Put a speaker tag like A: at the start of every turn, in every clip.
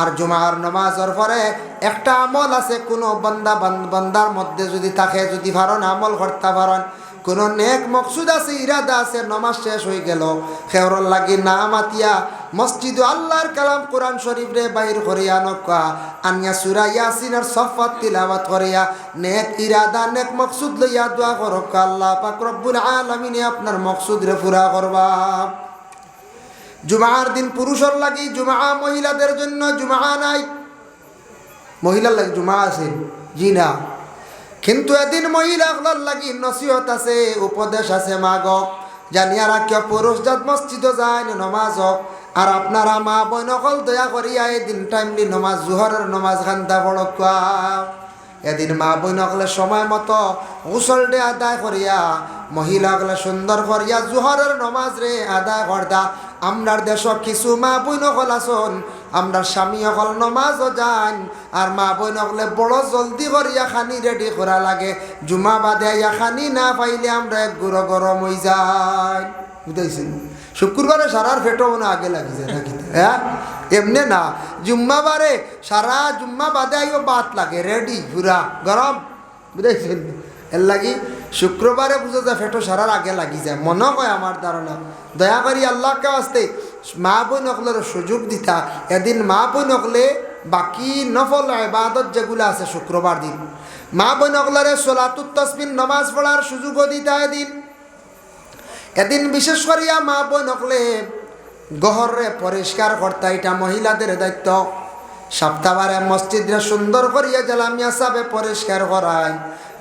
A: আর জুমার নামাজের পরে একটা আমল আছে, কোনো বান্দার মধ্যে যদি থাকে, যদি পারেন আমল করতে পারেন, কোনো নেক মকসুদ আছে, ইরাদা আছে, নামাজ শেষ হয়ে গেল, খেওরর লাগি না মাতিয়া মসজিদ আল্লাহর কালাম কোরআন শরীফ রে বাইর করিয়া নকা আনিয়া সূরা ইয়াসিনের সফাত তিলাওয়াত করিয়া নেক ইরাদা নেক মকসুদ লইয়া দোয়া করক, আল্লাহ পাক রব্বুল আলামিন আপনার মকসুদ রে পুরা করবা। জুমার দিন পুরুষের লাগি জুমা, মহিলাদের জন্য জুমা নাই। মহিলার লাগি জুমা আছে? জি না। কিন্তু এদিন মহিলাগুলোর লাগি নসিহত আছে, উপদেশ আছে। মাগ জানিয়া রাখিয়া পুরুষ জাত মসজিদ যায় নমাজ হোক, আর আপনারা মা বোন অকল দয়া করিয়া এদিন টাইমলি নমাজ জোহরের নমাজ খান্তা পড়ক। এদিন মা বোন অকলে সময় মতো গোসল ডে আদায় করিয়া মহিলাগুলো সুন্দর করিয়া জোহরের নমাজ রে আদায় করদা। আমরার দেশ কিছু মা বোন অকল আসন, আমরা স্বামী অকল নমাজও যান, আর মা বোন অকলে বড় জলদি করিয়া খানি রেডি করা লাগে। জুমা বাদে আইয়া খানি না পাইলে আমরা এক গুঁড়ো গরম হয়ে যাই। বুঝাইছেন? শুক্রবারে সারার ফেটো মনে আগে লাগি যায় নাকি? হ্যাঁ, এমনি না, জুম্মাবারে সারা জুম্মা বাদে আইও বাত লাগে রেডি পুরা গরম। বুঝাইছেন? এর লাগি শুক্রবারে বুঝা যায় ফেটো সারার আগে লাগি যায়, মনে হয় আমার ধারণা। দয়া করি আল্লাহকে আসতে মা বোন অকলের সুযোগ দিতা। এদিন মা বোন অকলে বাকি নফল ইবাদত যেগুলো আছে শুক্রবার দিন মা বোন অকলের সলাতুত তাসবিহ নামাজ পড়ার সুযোগও দিতা। এদিন বিশেষ করিয়া মা বোন অকলে গহরে পরিষ্কার করতা, এটা মহিলাদের দায়িত্ব। সপ্তাহবারে মসজিদে সুন্দর করিয়া জালামিয়া সাবে পরিষ্কার করায়।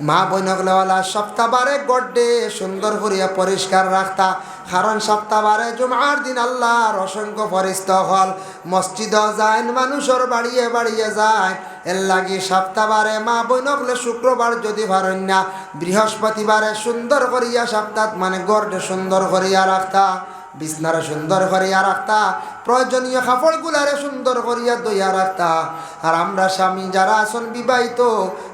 A: মা বোনগুলোওয়ালা সপ্তাহবারে গড্ডে সুন্দর করিয়া পরিষ্কার রাখতা, কারণ সপ্তাহবারে জুমার দিন আল্লাহর অসংখ্য ফেরেশতা হল মসজিদ যায়, মানুষের বাড়িয়ে বাড়িয়ে যায়। এর লাগি সপ্তাহবারে মা বোনগুলো শুক্রবার যদি পারেন না, বৃহস্পতিবারে সুন্দর করিয়া সপ্তাহ মানে গড্ডে সুন্দর করিয়া রাখতা, বিছনারে সুন্দর করিয়া রাখতা, প্রয়োজনীয় কাপড়গুলারে সুন্দর করিয়া দইয়া রাখতা। আর আমরা স্বামী যারা আসন বিবাহিত,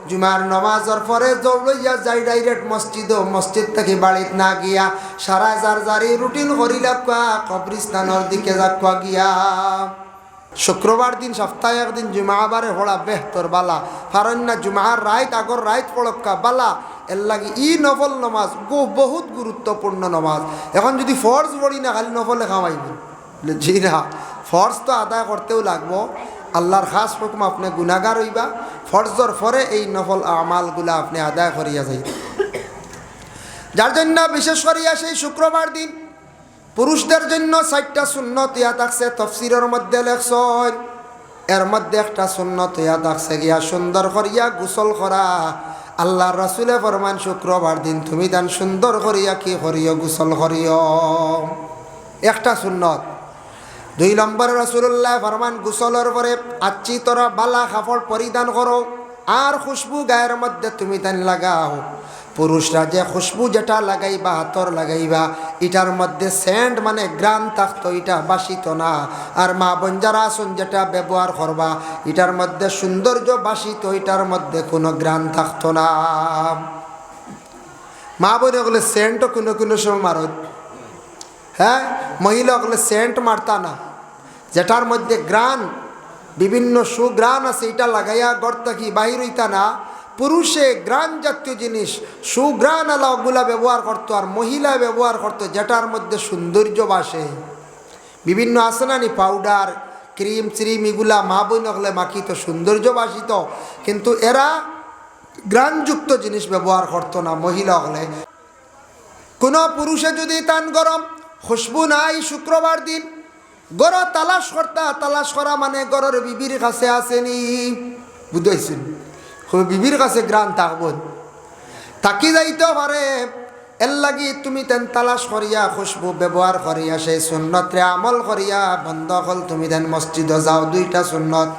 A: জুমার নমাজের পরে দৌড়াইয়া যাই ডাইরেক্ট মসজিদ থেকে বাড়িত না গিয়া সারা জারি রুটিন করি লাগা কবরস্থানের দিকে যাক গিয়া। শুক্রবার দিন সপ্তাহে একদিন জুমাবারে হড়া বেহতর বালা, কারণ না জুমার রাইত আগর রাইত পড়ক্কা বালা। এর লাগে ই নফল নমাজ বহুত গুরুত্বপূর্ণ নমাজ। এখন যদি ফরজ পড়ি না, খালি নফলে খাওয়াইব জি না, ফরজ তো আদায় করতেও লাগবো। আল্লাহর খাস হুকুম আপনি গুনাহগার হইবা, ফরজর পরে এই নফল আমালগুলা আপনি আদায় করিয়া যাই। যার জন্য বিশেষ করিয়া সেই শুক্রবার দিন পুরুষদের জন্য 4টা সুন্নত ইয়া থাকছে, তফসিরের মধ্যে লেখছেন। এর মধ্যে একটা সুন্নত ইয়া থাকছে গিয়া সুন্দর করিয়া গোসল করা। আল্লাহর রাসূলে ফরমান শুক্রবার দিন তুমি দান সুন্দর করিয়া কি করিও, গোসল করিও, একটা সুন্নত। 2 নম্বরে রাসূলুল্লাহ ফরমান গোসলের পরে আচ্ছি তোরা বালা কাপড় পরিধান করো, আর খুশবু গায়ের মধ্যে তুমি দান লাগাও। পুরুষরা যে খুশবু যেটা লাগাইবা হাতর লাগাইবা, এটার মধ্যে সেন্ট মানে গ্রান থাকতো, এটা বাসিত না। আর মা বোন যারা আসুন যেটা ব্যবহার করবা, এটার মধ্যে সৌন্দর্য বাসিত, এটার মধ্যে কোনো গ্রান থাকতো না। মা বোন ওগুলো সেন্টও কোনো সময় মারত, হ্যাঁ, মহিলা ওগুলো সেন্ট মারতা না। যেটার মধ্যে গ্রান বিভিন্ন সুগ্রান আছে, এটা লাগাইয়া গড় কি বাহির হইতা না। পুরুষে গ্রান জাতীয় জিনিস সুগ্রান আলাগুলা ব্যবহার করতো, আর মহিলা ব্যবহার করতো যেটার মধ্যে সৌন্দর্য বাসে। বিভিন্ন আসনানি পাউডার ক্রিম এগুলা মা বোন হলে মাখিত, সৌন্দর্য বাসিত, কিন্তু এরা গ্রানযুক্ত জিনিস ব্যবহার করতো না মহিলা হলে। কোনো পুরুষে যদি তান গরম খুশবু নাই শুক্রবার দিন গড় তালাশ করতা, তালাশ করা মানে গড়ের বিবির কাছে আসেনি, বুঝাইছেন? বিবির কাছে গ্রান থাকবো, থাকি যাইতে পারে। এর লাগি তুমি তেন তালাশ করিয়া খুশবু ব্যবহার করিয়া সেই সুন্নতরে আমল করিয়া বন্ধ হল তুমি তেন মসজিদে যাও, 2টা সুন্নত।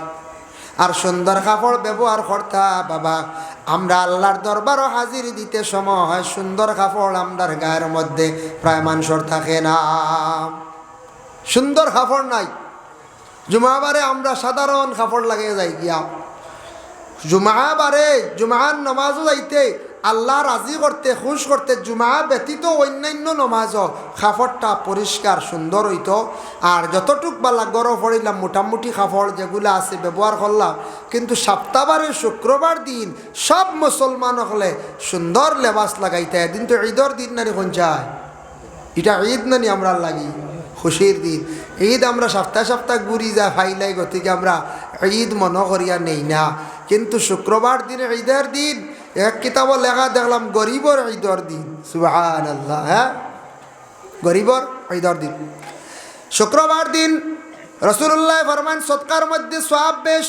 A: আর সুন্দর কাপড় ব্যবহার করতা বাবা। আমরা আল্লাহর দরবারও হাজির দিতে সময় সুন্দর কাপড় আমরার গায়ের মধ্যে প্রায় মানুষের থাকে না, সুন্দর কাপড় নাই। জুমাবারে আমরা সাধারণ কাপড় লাগিয়ে যাই গিয়া, জুমাবারে জুমার নামাজও যাইতে আল্লাহ রাজি করতে খুশ করতে জুমা ব্যতীত অন্যান্য নমাজও কাপড়টা পরিষ্কার সুন্দর হইতো। আর যতটুক বালা গরম পড়িলাম মোটামুটি কাপড় যেগুলো আছে ব্যবহার করলাম। কিন্তু সপ্তাহবারের শুক্রবার দিন সব মুসলমান হলে সুন্দর লেবাস লাগাইতে। এদিন তো ঈদর দিন নানি কোন যায়, এটা ঈদ নানি আমরা লাগি খুশির দিন। ঈদ আমরা সপ্তাহ সপ্তাহ ঘুরি যা ফাইলাই গতিকে আমরা ঈদ মনে করিয়া নেই না। কিন্তু শুক্রবার দিন ঈদের দিন এক কিতাব লেখা দেখলাম গরিবর ঈদর দিন। সুবহানাল্লাহ। হ্যাঁ, গরিবর ঈদর দিন শুক্রবার দিন। রাসূলুল্লাহ ফরমান সদকার মধ্যে সওয়াব বেশ।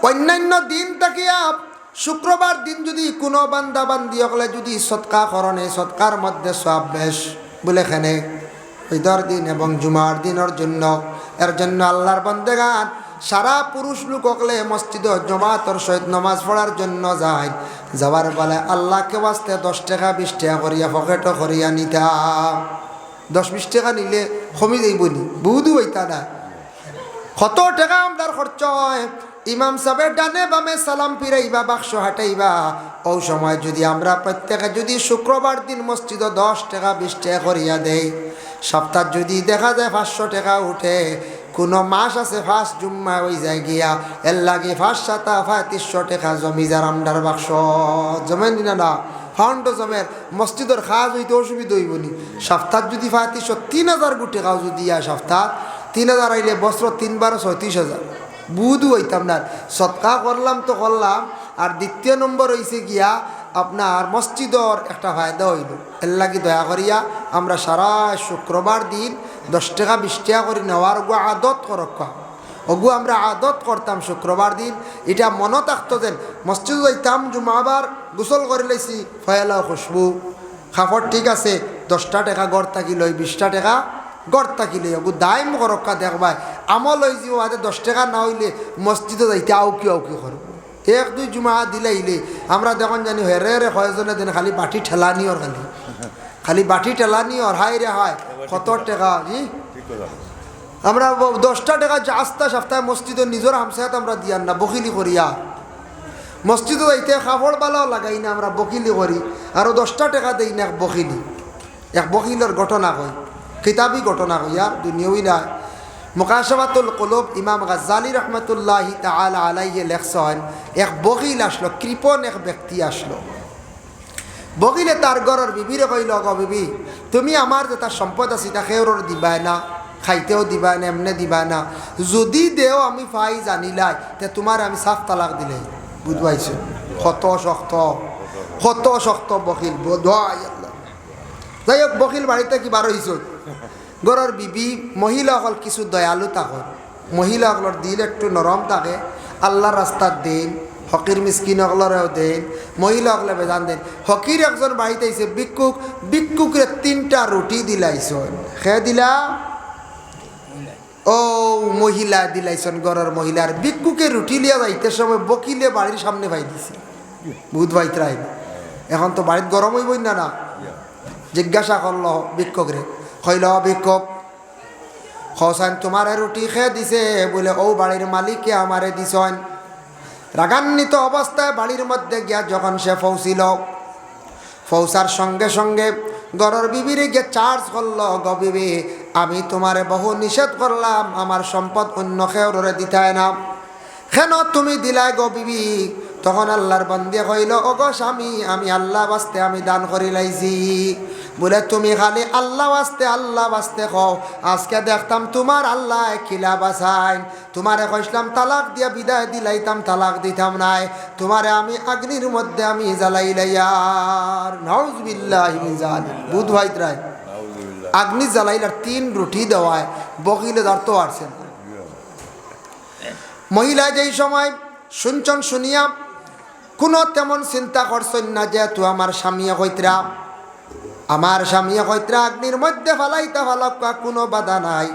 A: অন্যান্য দিন তাকিয়া শুক্রবার দিন যদি কোনো বান্দা বান্দি হলে যদি সদকা করণে সদকার মধ্যে সওয়াব বেশ বলে এখানে ঈদর দিন এবং জুমার দিনের জন্য। এর জন্য আল্লাহর বান্দেগান সারা পুরুষ লোক হকলে মসজিদ জমাতর সহিত নমাজ পড়ার জন্য যায়। যাওয়ার বেলায় আল্লাহকে বাঁচতে 10 টাকা 20 টাকা করিয়া পকেটও করিয়া নিতা। 10-20 টাকা নিলে কমে যাইবনি, বহুদু হইতা না। কত টাকা আমদার খরচ হয়। ইমাম সাহেবের ডানে বামে সালাম ফিরাইবা, বাক্স হাঁটাইবা। ও সময় যদি আমরা প্রত্যেকে যদি শুক্রবার দিন মসজিদে 10 টাকা 20 টাকা করিয়া দেই, সপ্তাহ যদি দেখা যায় 500 টাকা উঠে। কোনো মাস আছে ফার্স্ট জুম্মা হয়ে যায় গিয়া এর লাগে 5-7-300 টাকা জমি যার আমদার বাক্স জমেন না না ফাউন্ড জমের মসজিদের খাজ হইতে অসুবিধা হইবনি। সপ্তাহ যদি 3,000 গুটি টাকাও যদি সপ্তাহ 3,000 আইলে বছর 3 বার 36,000 বুধু হইতাম না। সৎকা করলাম তো করলাম। আর দ্বিতীয় নম্বর হয়েছে গিয়া আপনার মসজিদর একটা ফায়দা হইল। এর লাগি দয়া করিয়া আমরা সারা শুক্রবার দিন 10 টাকা 20 টাকা করে নেওয়ার গো আদত করক্কা ওগু আমরা আদত করতাম শুক্রবার দিন। এটা মনে থাকতো যে মসজিদ যাইতাম জুমাবার গোসল করে লাইছি ফয়লা খুশবু কাপড় ঠিক আছে 10টা টাকা গড় থাকিল 20টা টাকা গড় থাকিলে ওগু দায়ম করক্কা দেখবাই আমল হয়ে যাব। আদে 10 টাকা না হইলে মসজিদে যাইতে আউকি করব। 1-2 জুমা দিলাইলে আমরা দেখুন জানি হেরে হেরে কয়েকজনে দিন খালি বাটি ঠেলানি ওর খালি বাটি ঠেলানি ওর হাই রে হায় কত টাকা জি আমরা 10টা টাকা আস্তা সপ্তাহে মসজিদে নিজের হামসায়াত আমরা দিয়ান না বকিলি করিয়া মসজিদে যাইতে কাপড় বালাও লাগাই না আমরা বকিলি করি। আরও 10টা টাকা দেই না এক বকিলের ঘটনা কই কিতাবি ঘটনা কই আর দুনিয়াই না। মুকাশাফাতুল কুলুব ইমাম গাজ্জালি রহমতুল্লাহি তাআলা আলাইহি লেখছেন এক বকিল আসলো, কৃপণ এক ব্যক্তি আসলো। বকিলে তার ঘরের বিবিরে কইল, গো বিবি তুমি আমার যে তার সম্পদ আছে তা খেউর দিবাই না, খাইতেও দিবাই না, এমনি দিবাই না। যদি দেও আমি পাই জানিলাই তে তোমার আমি সাফ তালাক দিলে। বুঝবাইছো কত শক্ত বকিল বোধহয়। যাই হোক বকিল বাড়িতে কি বার হইছ ঘরের বিবি মহিলাসকল কিছু দয়ালু থাকে, মহিলাসকলের দিল একটু নরম থাকে। আল্লাহর রাস্তার দিন ফকির মিসকিনসকলেরও দেন, মহিলাসকলে বেজান দেন। ফকির একজন বাড়িতে আইছে ভিক্ষুকরে 3টা রুটি দিলাইছন। খেয়ে দিলা ও মহিলা দিলাইছন ঘরের মহিলার। ভিক্ষুকে রুটি লিয়া যাইতে সময় বকিলে বাড়ির সামনে পাই দিছে। বুধ ভাইতরাই এখন তো বাড়িতে গরম হইবই না না। জিজ্ঞাসা করল ভিক্ষুকরে, কইল ভিক্ষুক হোসেন তোমার রুটি খেয়ে দিছে বলে ও বাড়ির মালিককে আমারে দিছেন। রাগান্বিত অবস্থায় বাড়ির মধ্যে গিয়া যখন সে পৌঁছিল, পৌঁছার সঙ্গে সঙ্গে ঘরের বিবিরে গিয়ে চার্জ করলো, গো বিবি আমি তোমারে বহু নিষেধ করলাম আমার সম্পদ অন্য কেউরে দিতায় না, কেন তুমি দিলাই গো বিবি? তখন আল্লাহর বান্দা কইল, ও গো স্বামী আমি আল্লাহ বাস্তে আমি দান করি লাইছি। বলে তুমি খালি আল্লাহ বাস্তে কও, আজকে দেখতাম তোমার আল্লাহ খিলা বাসাইন। তোমারে কইসলাম তালাক দিয়া বিদায় দিলাইতাম, তালাক দিতাম নাই। তোমারে আমি আগ্নির মধ্যে আমি জ্বালাইলাইয়ার। নাউজুবিল্লাহি মিন যালিক। বুধ ভাইতরাই আগ্নি জ্বালাইলার 3 রুটি দেওয়ায় বকিলে ধরতে পারছেন। মহিলা যেই সময় শুনছন শুনিয়া কোনো তেমন চিন্তা করছেন না, যেহেতু আমার স্বামী কইতরা আগ্নির মধ্যে ফালাইতা ফালাক্কা কোনো বাধা নাই।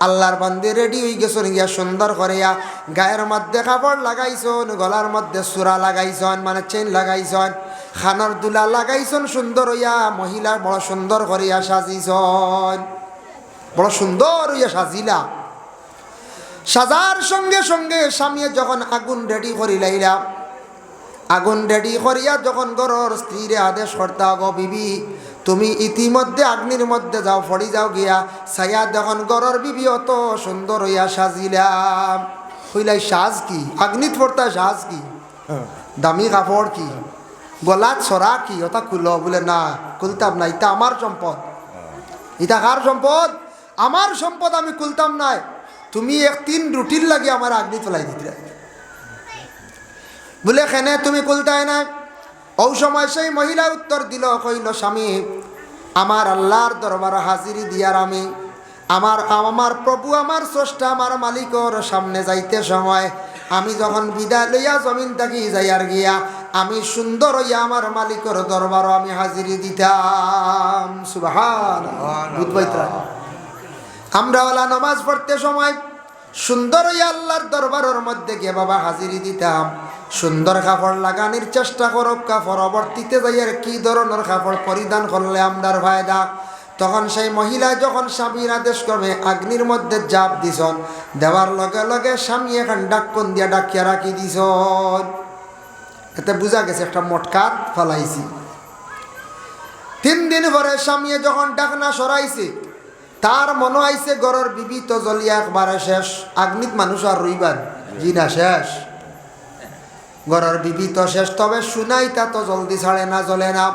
A: আল্লাহর বান্দে রেডি হয়ে গেছেন, গিয়া সুন্দর করিয়া গায়ের মধ্যে কাপড় লাগাইছন, গলার মধ্যে সুরা লাগাইছন মানে চেন লাগাইছন, খানার দুলা লাগাইছন, সুন্দর হইয়া মহিলা বড় সুন্দর করিয়া সাজিছন, বড় সুন্দর হইয়া সাজিলা। সাজার সঙ্গে সঙ্গে স্বামী যখন আগুন রেডি করি লাইলা, আগুন রেডি করিয়া যখন গরর স্ত্রীরে আদেশ করতা গো বিবি তুমি ইতিমধ্যে আগ্নির মধ্যে যাও ফড়ি যাও গিয়া ছায়া যখন গরর বিবি অত সুন্দর হইয়া সাজিলাম হইলাই সাজ কি আগ্নিত পড়তা সাজ কি দামি কাপড় কি গলাত ছড়া কি ওটা খুলো বলে না খুলতাম না এটা আমার সম্পদ এটা কার সম্পদ আমার সম্পদ আমি খুলতাম নাই তুমি এক তিন রুটির লাগে আমার আগ্নি তোলাই দিতে বলে খেনে তুমি খুলতায় না ও সময় সেই মহিলা উত্তর দিল কইল স্বামী আমার আল্লাহর দরবার হাজিরি দিয়ার আমি আমার প্রভু আমার স্রষ্টা আমার মালিকর সামনে যাইতে সময় আমি যখন বিদায় লইয়া জমিন থাকি যাইয়ার গিয়া আমি সুন্দর হইয়া আমার মালিকর দরবারও আমি হাজিরি দিতাম সুবহানাল্লাহ। আমরা ওলা নামাজ পড়তে সময় সুন্দর হইয়া আল্লাহর দরবারের মধ্যে গিয়ে বাবা হাজিরি দিতাম সুন্দর কাপড় লাগানির চেষ্টা করব পরবর্তীতে যাইয়ার কি ধরনের কাপড় পরিধান করলে আমরার ফায়দা তখন সেই মহিলা যখন স্বামীর আদেশ করবে আগ্নির মধ্যে জাপ দিছন দেওয়ার লগে লগে স্বামী এখন ডাক্কন দিয়া ডাকিয়া রাখি দিছন এতে বোঝা গেছে একটা মটকাত ফেলাইছি 3 দিন পরে স্বামী যখন ডাকনা সরাইছে তার মনে আইছে গরর বিবি তো জ্বলিয়া একবারে শেষ আগ্নিত মানুষ আর রইবার জি না শেষ গরর বিবি তো শেষ তবে শুনাই তা তো জলদি ছাড়ে না জ্বলে না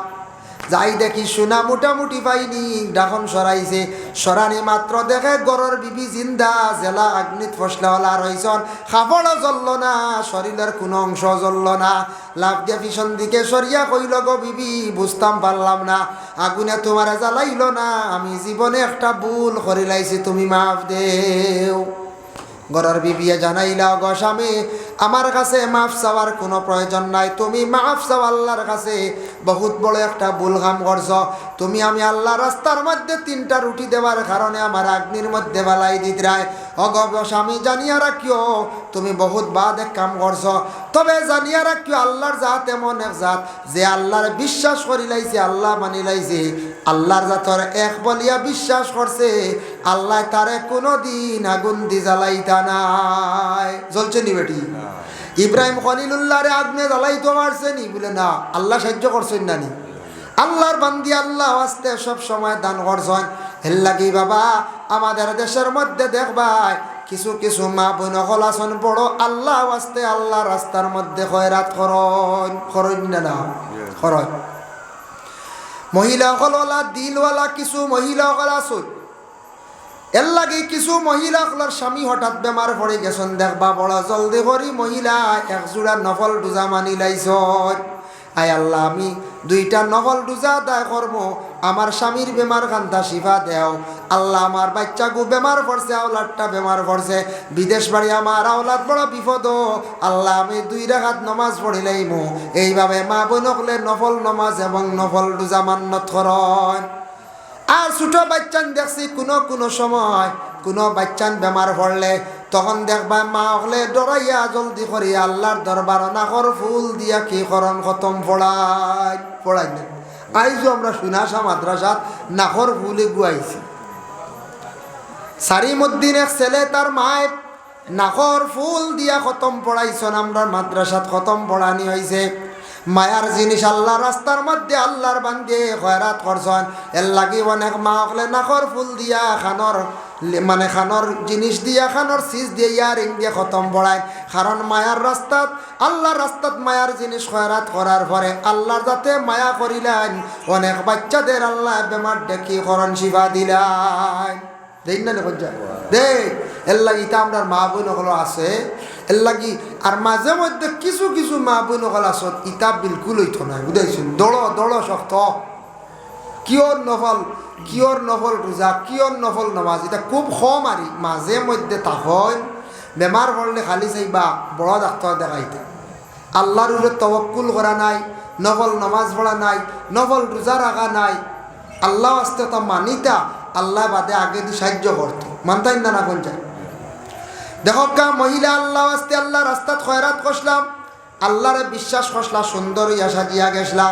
A: যাই দেখি সোনা মোটামুটি পাইনি ডাখন সরাইছে সরানি মাত্র দেখে গরর বিবি জিন্দা জেলা আগ্নিত ফসলাওয়ালা রইছন খাবড়ও জ্বলল না শরীরের কোনো অংশ জ্বলল না লাভ দিয়া পিছন দিকে সরিয়া কইল গো বিবি বুঝতাম পারলাম না আগুনে তোমার জ্বালাইল না আমি জীবনে একটা ভুল করিলাইছি তুমি মাফ দেও গরর বিবিয়ে জানাইলা গো স্বামী আমার কাছে মাফ চাওয়ার কোনো প্রয়োজন নাই তুমি মাফ চাও আল্লাহর কাছে বহুত বড় একটা ভুল কাম করছ তুমি আমি আল্লাহ রাস্তার মধ্যে 3টা রুটি দেওয়ার কারণে আমার আগ্নির মধ্যে বালাই দিতরায় অগ স্বামী জানিয়া রাখিও তুমি বহুত বাদ এক কাম করছ তবে জানিয়া রাখিও আল্লাহর জাত এমন এক জাত যে আল্লাহর বিশ্বাস করিলাইছে আল্লাহ মানিলাইছে আল্লাহর জাতর এক বলিয়া বিশ্বাস করছে আল্লাহ তারে কোনো দিন আগুন দি জ্বালাইতা নাই জ্বলছে নি বেটি ইব্রাহিম খলিলুল্লাহরে আগুনে জ্বালাইতে পারছে নি বলে না আল্লাহ সাহায্য করছেন না নি আল্লাহর বান্দি আল্লাহ আস্তে সব সময় দান করছেন এর লাগি বাবা আমাদের দেশের মধ্যে দেখবাই কিছু কিছু মা বোন হল আসন বড় আল্লাহ আস্তে আল্লাহ রাস্তার মধ্যে খয়রাত করন না খরচ মহিলা হলওয়ালা দিলওয়ালা কিছু মহিলা হল আসন এর লাগে কিছু মহিলা হলার স্বামী হঠাৎ বেমার পড়ে গেছেন দেখবা বড় জলদি করি মহিলা একজোড়া নফল রোজা মানি লাইছ আয় আল্লাহ আমি 2টা নফল রোজা আদায় করব আমার স্বামীর বেমার কান্তা শিফা দেও আল্লাহ আমার বাচ্চাগু বেমার পড়ছে আওলাদটা বেমার পড়ছে বিদেশ বাড়ি আমার আওলাদ বড় বিপদ আল্লাহ আমি 2 রাকাত নামাজ পড়িলাইমু এইভাবে মা বোন হলে নফল নামাজ এবং নফল রোজা মান্নত করেন আর ছোট বাচ্চান দেখছি কোনো সময় কোনো বাচ্চান বেমার পড়লে তখন দেখবা মা হলে ডরাইয়া জলদি করি আল্লাহর দরবার নাকর ফুল দিয়া কি করন খতম পড়াই না আইজো আমরা সুনাসা মাদ্রাসাত নাকর ফুলে গুয়াইছি সারিমুদ্দিন এক ছেলে তার মায় নাকর ফুল দিয়া খতম পড়াইছন আমরা মাদ্রাসাত খতম পড়ানি হয়েছে মায়ার জিনিস আল্লাহ রাস্তার মধ্যে আল্লাহর বান্দে খয়রাত করছেন এর লাগি অনেক মা হলে নাকর ফুল দিয়া খানর জিনিস দিয়া খানর সিজ দিয়ে ইয়ারিং দিয়ে খতম পড়ায় কারণ মায়ার রাস্তাত আল্লাহর রাস্তাত মায়ার জিনিস খয়রাত করার পরে আল্লাহর যাতে মায়া করিলেন অনেক বাচ্চাদের আল্লাহ বেমার দেখি করণ শিফা দিলেন দেখ না দেখ এর লাগি তা আপনার মা বোন হলো আছে এর লাগি আর মাঝে মধ্যে কিছু কিছু মা বোন হল আসত ইতা বিলকুল হইতো না বুঝাইছেন দড় শক্ত কিয়র নফল রোজা কিয়র নফল নামাজ এটা খুব কম আর মাঝে মধ্যে তখন বেমার পড়লে খালি চাইবা বড় ডাক্তার দেখাইতে আল্লাহর উপরে তওয়াক্কুল করা নাই নফল নামাজ পড়া নাই নফল রোজা রাখা নাই আল্লাহ আসতে তা মানিতা আল্লাহ বাদে আগে দিয়ে সাহায্য করতো মানতাই না কোন যায় দেখো কা মহিলা আল্লাহ আসতে আল্লাহ রাস্তাত খয়রাত করলাম আল্লাহরে বিশ্বাস করলা সুন্দর ইয়া সাজিয়া গেছলা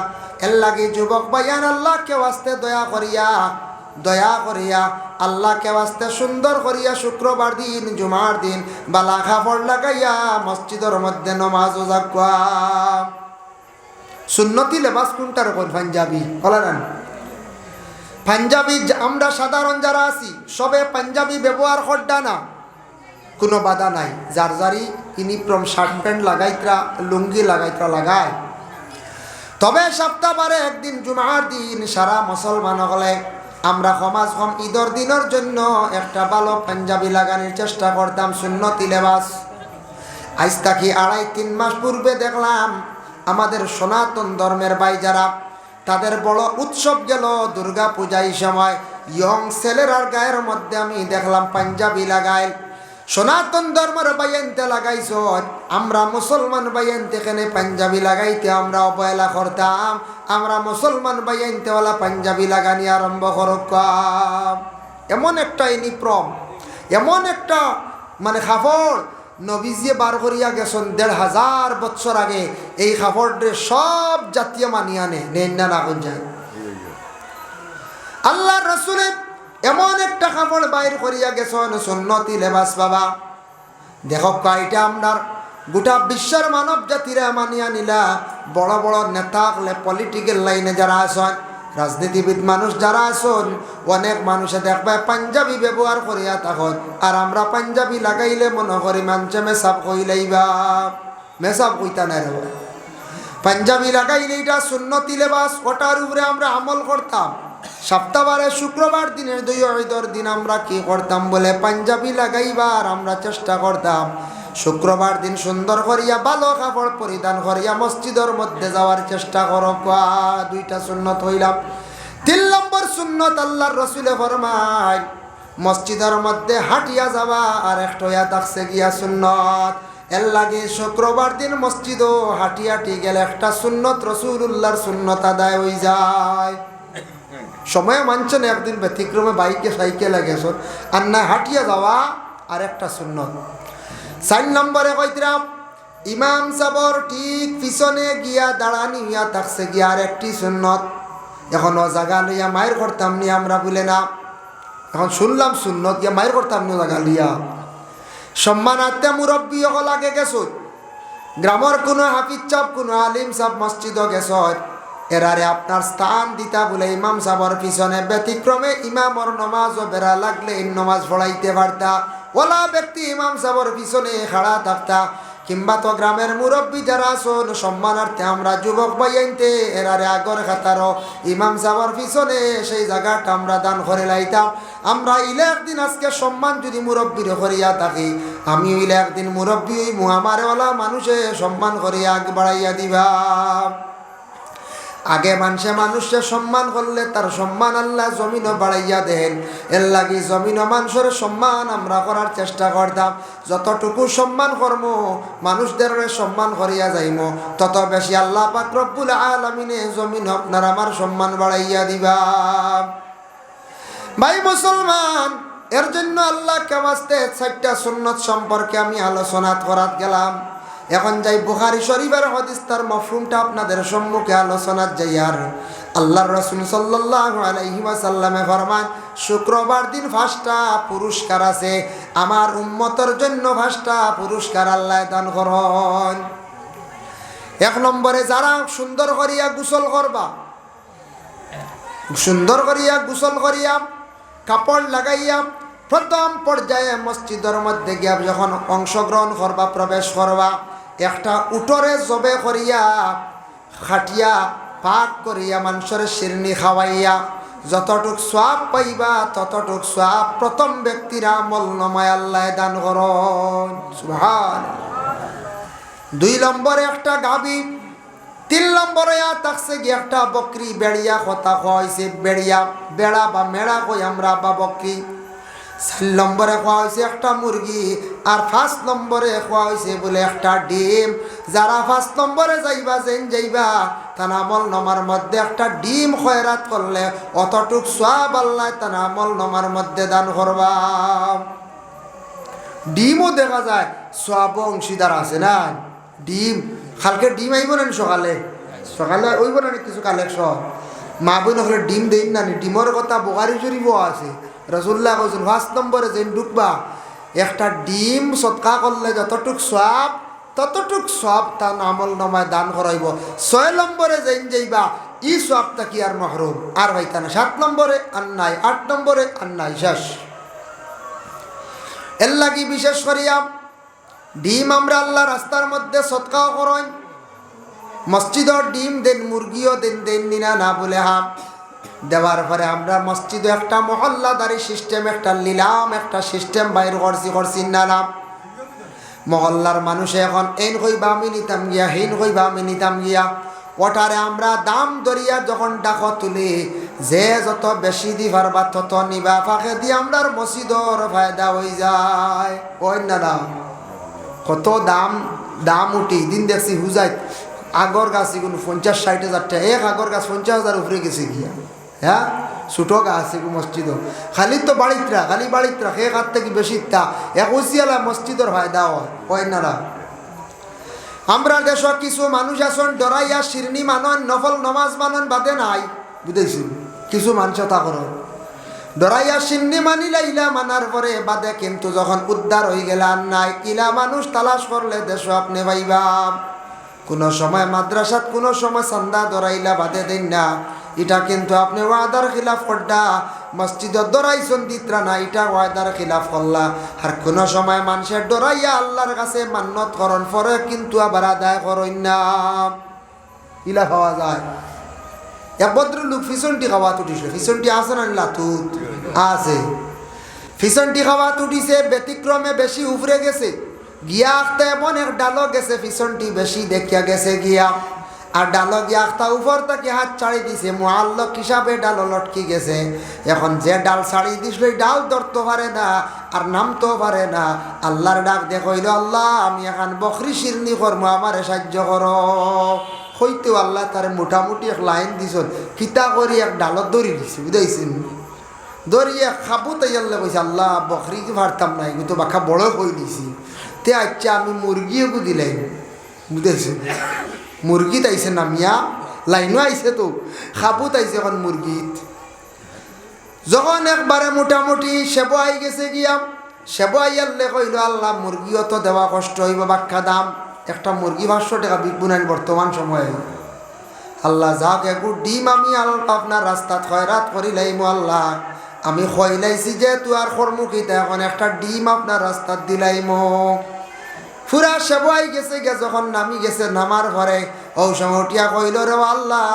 A: এর লাগে যুবক ভাইয়ান আল্লাহ কেউ আসতে দয়া করিয়া আল্লাহ কেউ আসতে সুন্দর করিয়া শুক্রবার দিন জুমার দিন বালা কাপড় লাগাইয়া মসজিদের মধ্যে নমাজ জাগুয়া সুন্নতি লেবাস কোনটার কোন পাঞ্জাবি বলেন। পাঞ্জাবি আমরা সাধারণ যারা আছি সবে পাঞ্জাবি ব্যবহার করডা না, কোনো বাধা নাই। যার যারি ইউনিফর্ম শার্ট প্যান্ট লাগাইতরা লুঙ্গি লাগাইতরা লাগায়। তবে সপ্তাহবারে একদিন জুমার দিন সারা মুসলমান হলে আমরা সমাজ কম ঈদর দিনের জন্য একটা ভালো পাঞ্জাবি লাগানোর চেষ্টা করতাম, সুন্নতি লেবাস। আজ থাকি 2.5-3 মাস পূর্বে দেখলাম আমাদের সনাতন ধর্মের ভাই যারা, তাদের বড় উৎসব গেল দুর্গা পূজায় সময় ইয়ং ছেলেরার গায়ের মধ্যে আমি দেখলাম পাঞ্জাবি লাগাইল। সনাতন ধর্মের বাইনতে লাগাইছ, আমরা মুসলমান বাইনতে এখানে পাঞ্জাবি লাগাইতে আমরা অবহেলা করতাম। আমরা মুসলমান বাইনতেওয়ালা পাঞ্জাবি লাগানি আরম্ভ করতাম। এমন একটা ইউনিফর্ম, এমন একটা মানে কাপড় নবীজিয়ে বার করিয়া গেছেন 1500 বছর আগে। এই কাপড়ে সব জাতীয় মানিয়ে নেন না না যায়। আল্লাহ রসুলে এমন একটা কাপড় বাইর করিয়া গেছেন সুন্নতি লেবাস বাবা। দেখো কয়টা আপনার গোটা বিশ্বের মানব জাতিরা মানিয়া নিলা। বড় বড় নেতা হলে পলিটিক্যাল লাইনে যারা আসেন, রাজনীতিবিদ মানুষ যারা আসেন, অনেক মানুষে দেখবে পাঞ্জাবি ব্যবহার করিয়া তখন। আর আমরা পাঞ্জাবি লাগাইলে মনে করি মানুষে মেসাব কইলেইবা, মেসাব কইতা না রে। পাঞ্জাবি লাগাইলে এটা সুন্নতি লেবাস, ওটার উপরে আমরা আমল করতাম। সপ্তাহবারে শুক্রবার দিনের 2 ঈদের দিন আমরা কি করতাম বলে পাঞ্জাবি লাগাইবার আমরা চেষ্টা করতাম। শুক্রবার দিন সুন্দর করিয়া ভালো কাপড় পরিধান করিয়া মসজিদের মধ্যে যাওয়ার চেষ্টা করো। 2টা সুন্নত হইলাম। 3 নম্বর সুন্নত আল্লাহর রাসূলে ফরমায় মসজিদের মধ্যে হাঁটিয়া যাওয়া, আর একটা হইয়া থাকছে গিয়া সুন্নত। এর লাগে শুক্রবার দিন মসজিদও হাঁটি হাঁটি গেলে একটা সুন্নত রাসূলুল্লাহর সুন্নত আদায় হয়ে যায়। সময় মানছেন একদিন ব্যতিক্রমে বাইকে সাইকেলে গেছেন, আর না হাঁটিয়া যাওয়া আর একটা সুন্নত। 4 নম্বরে কইতরাম ইমাম সাবর ঠিক পিছনে গিয়া দাঁড়ানি হইয়া থাকছে গিয়া আর একটি সুন্নত। এখন ও জায়গা লইয়া মায়ের করতাম নি আমরা বলে না, এখন শুনলাম সুন্নত গিয়া মায়ের করতাম নি জায়গা লইয়া। সম্মানার্থে মুরব্বী হল আগে গেছ, গ্রামের কোনো হাফিজ সাহেব কোনো আলিম সাহেব মসজিদও গেছ, এরারে আপনার স্থান দিতা বলে ইমাম সাবর পিছনে ব্যতিক্রমে ইমামর নমাজও বেড়া লাগলে নমাজ পড়াইতে পারতা। ওলা ব্যক্তি ইমাম সাবর পিছনে খাড়া থাকতা। কিংবা তো গ্রামের মুরব্বী যারা আসুন সম্মানার্থে আমরা যুবক বাইনতে এরারে আগর খাতারও ইমাম সাবর পিছনে সেই জায়গাটা আমরা দান করে লাইতাম। আমরা ইলে একদিন আজকে সম্মান যদি মুরব্বীর করিয়া থাকি, আমি ইলে একদিন মুরব্বী ওই মুহামারে ওলা মানুষে সম্মান করিয়া আগ বাড়াইয়া দিবা। আগে মানুষে সম্মান করলে তার সম্মান আল্লাহ জমিনও বাড়াইয়া দেন। এর লাগি জমিনও মানুষের সম্মান আমরা করার চেষ্টা করতাম। যতটুকু সম্মান করব মানুষদের সম্মান করিয়া যাইম, তত বেশি আল্লাহ পাক রব্বুল আলামিনে জমিন আপনার আমার সম্মান বাড়াইয়া দিবা। ভাই মুসলমান, এর জন্য আল্লাহ কেবাস্তে 4টা সুন্নত সম্পর্কে আমি আলোচনা করাত গেলাম। এখন যাই বুখারী শরীফের হাদিস, তার মফহুমটা আপনাদের সম্মুখে আলোচনা যাই। আর আল্লাহর রাসূল সাল্লাল্লাহু আলাইহি ওয়াসাল্লামে ফরমান শুক্রবার দিন 5টা পুরস্কার আছে, আমার উম্মতের জন্য 5টা পুরস্কার আল্লাহ দান করেন। 1 নম্বরে যারা সুন্দর করিয়া গোসল করবা, সুন্দর করিয়া গোসল করিয়া কাপড় লাগাইয়া প্রথম পর্যায়ে মসজিদের মধ্যে গিয়া যখন অংশগ্রহণ করবা, প্রবেশ করবা, একটা উটরে জবে করিয়া খাটিয়া পাক করিয়া মানুষের শিরনি খাওয়াইয়া যতটুক সোয়াব পাইবা ততটুক সোয়াব প্রথম ব্যক্তির আমল নামায় আল্লাহ দান করুন। সুবহানাল্লাহ। 2 নম্বরে একটা গাবি, 3 নম্বরে থাকছে গিয়ে একটা বকরি বেড়িয়া কথা হয়েছে, বেড়িয়া বেড়া বা মেড়া কই আমরা বা বকরি। 4 নম্বরে খাওয়া হয়েছে একটা মুরগি, আর 5 নম্বরে খাওয়া হয়েছে বলে একটা ডিম। যারা 5 নম্বরে যাইবা যাইবা তার আমল নামার মধ্যে একটা ডিম খয়রাত করলে অতটুক সওয়াব আল্লাহ তার আমল নামার মধ্যে দান করবা। ডিমও দেখা যায় সওয়াব অংশীদার আছে না। ডিম কালকে ডিম আইব না সকালে, সকালে ওইব না কিছু কালেকশন মা বোন হলে ডিম দেই না। ডিমের কথা বুখারী শরীফও আছে। রাসূলুল্লাহ কইছেন 5 নম্বরে যেন ঢুকবা একটা ডিম সদকা করলে যতটুক সওয়াব ততটুক সব তার আমল নামায় দান করাইব। 6 নম্বরে যেন যাইবা ই সবটা কি আর মাহরুম আর ভাইতা না। 7 নম্বরে আন্নাই, 8 নম্বরে আন্নাই শেষ। এর লাগি বিশেষ করিয়া ডিম আমরা আল্লাহ রাস্তার মধ্যে সৎকাও করেন, মসজিদর ডিম দেন, মুরগিও দেন, দেন নিনা না বলে হাম দেওয়ার পরে আমরা মসজিদে একটা মহল্লাদারি সিস্টেম, একটা নিলাম, একটা সিস্টেম বাইর করছি নালাম। মহল্লার মানুষে এখন এইন কইবা আমি নিতাম গিয়া, হেন কইবা আমি নিতাম গিয়া, ওটারে আমরা দাম দরিয়া যখন ডাক তুলি, যে যত বেশি দিবার বা তত নিবা, ফাঁকে দিয়ে আমরার মসজিদর ফায়দা হয়ে যায়। ওই না দাম কত দাম উঠি দিন দেখছি হুজাই আগর গাছ এগুলো 50-60 হাজার টাকা, এক আগর গাছ 50,000 উপরে গেছে গিয়া। হ্যাঁ, ছোটো গাছ এগুলো মসজিদ খালি তো বাড়িতরা, খালি বাড়িতরা সে হাত থেকে বেশি তা এক উচিয়ালা মসজিদর ফায়দা হয় না। আমরা দেশ কিছু মানুষ আছেন ডরাইয়া শিরনি মানন, নফল নমাজ মানন বাদে নাই, বুঝেছি কিছু মানুষ তা করো ডরাইয়া শিরনি মানিলা, ইলা মানার পরে বাদে কিন্তু যখন উদ্ধার হয়ে গেলে আর নাই। ইলা মানুষ তালাশ করলে দেশ আপনি পাইবা। কোনো সময় মাদ্রাসাত, কোনো সময় চান্দা দরাইলা বাদে দেন না, এটা কিন্তু আপনি ওয়াদার খিলাফ করডা। মসজিদত দরাইছন দিত্রা না, এটা ওয়াদার খিলাফ করলা। আর কোনো সময় মানুষের ডরাইয়া আল্লাহর কাছে মান্নত করন পরে কিন্তু আবার আদায় করেন না, ইলা খাওয়া যায়। এক ভদ্রলোক ফিসনটি খাওয়া তুটিছিল, ফিসনটি আছে না লাতুত আছে, ফিসনটি খাওয়া তুটিছে, ব্যতিক্রমে বেশি উফরে গেছে গিয়া আখতে, এমন এক ডালো গেছে ফিসনটি বেশি দেখিয়া গেছে গিয়া, আর ডালো গিয়া আখতা উপর থেকে হাত ছাড়ি দিছে, মুআল্লক হিসাবে ডালো লটকি গেছে। এখন যে ডাল ছাড়ি দিছিল ডাল ধরতে পারে না আর নামতেও পারে না। আল্লাহর ডাক দেখইল, আল্লাহ আমি এখন বকরি শিরনি করবো, আমারে সাহায্য করো। হইতেও আল্লাহ তার মোটামুটি এক লাইন দিছ, কিতা করি এক ডালত দড়ি দিছে, বুঝাইছেন দড়িয়ে খাবো তাই আল্লাহ কইছে, আল্লাহ বকরি কি পারতাম না, এগুলো তো বাখা বড় হয়ে দিছি, তে আচ্ছা আমি মুরগিও দিলাই, বুঝেছি মুরগি তাইছে নামিয়া লাইনও আইছে তো খাবো তাইছে এখন মুরগিত। যখন একবারে মোটামুটি সেব আই গেছে গিয়া, সেব আইয়ালে কইল, আল্লাহ মুরগিও তো দেওয়া কষ্ট হইব, বাক্কা দাম একটা মুরগি 500 টাকা বিকবো না বর্তমান সময়ে। আল্লাহ যাক একটু ডিম আমি আপনার রাস্তাত খয়রাত করিলাইমু, আল্লাহ আমি খয়লাইছি যে তুই আর কর্মুখিতা, এখন একটা ডিম আপনার রাস্তাত দিলাইমু। পুরা সেবাই গেছে যখন নামি গেছে, নামার পরে ও সময় উঠিয়া কইল, রে আল্লাহ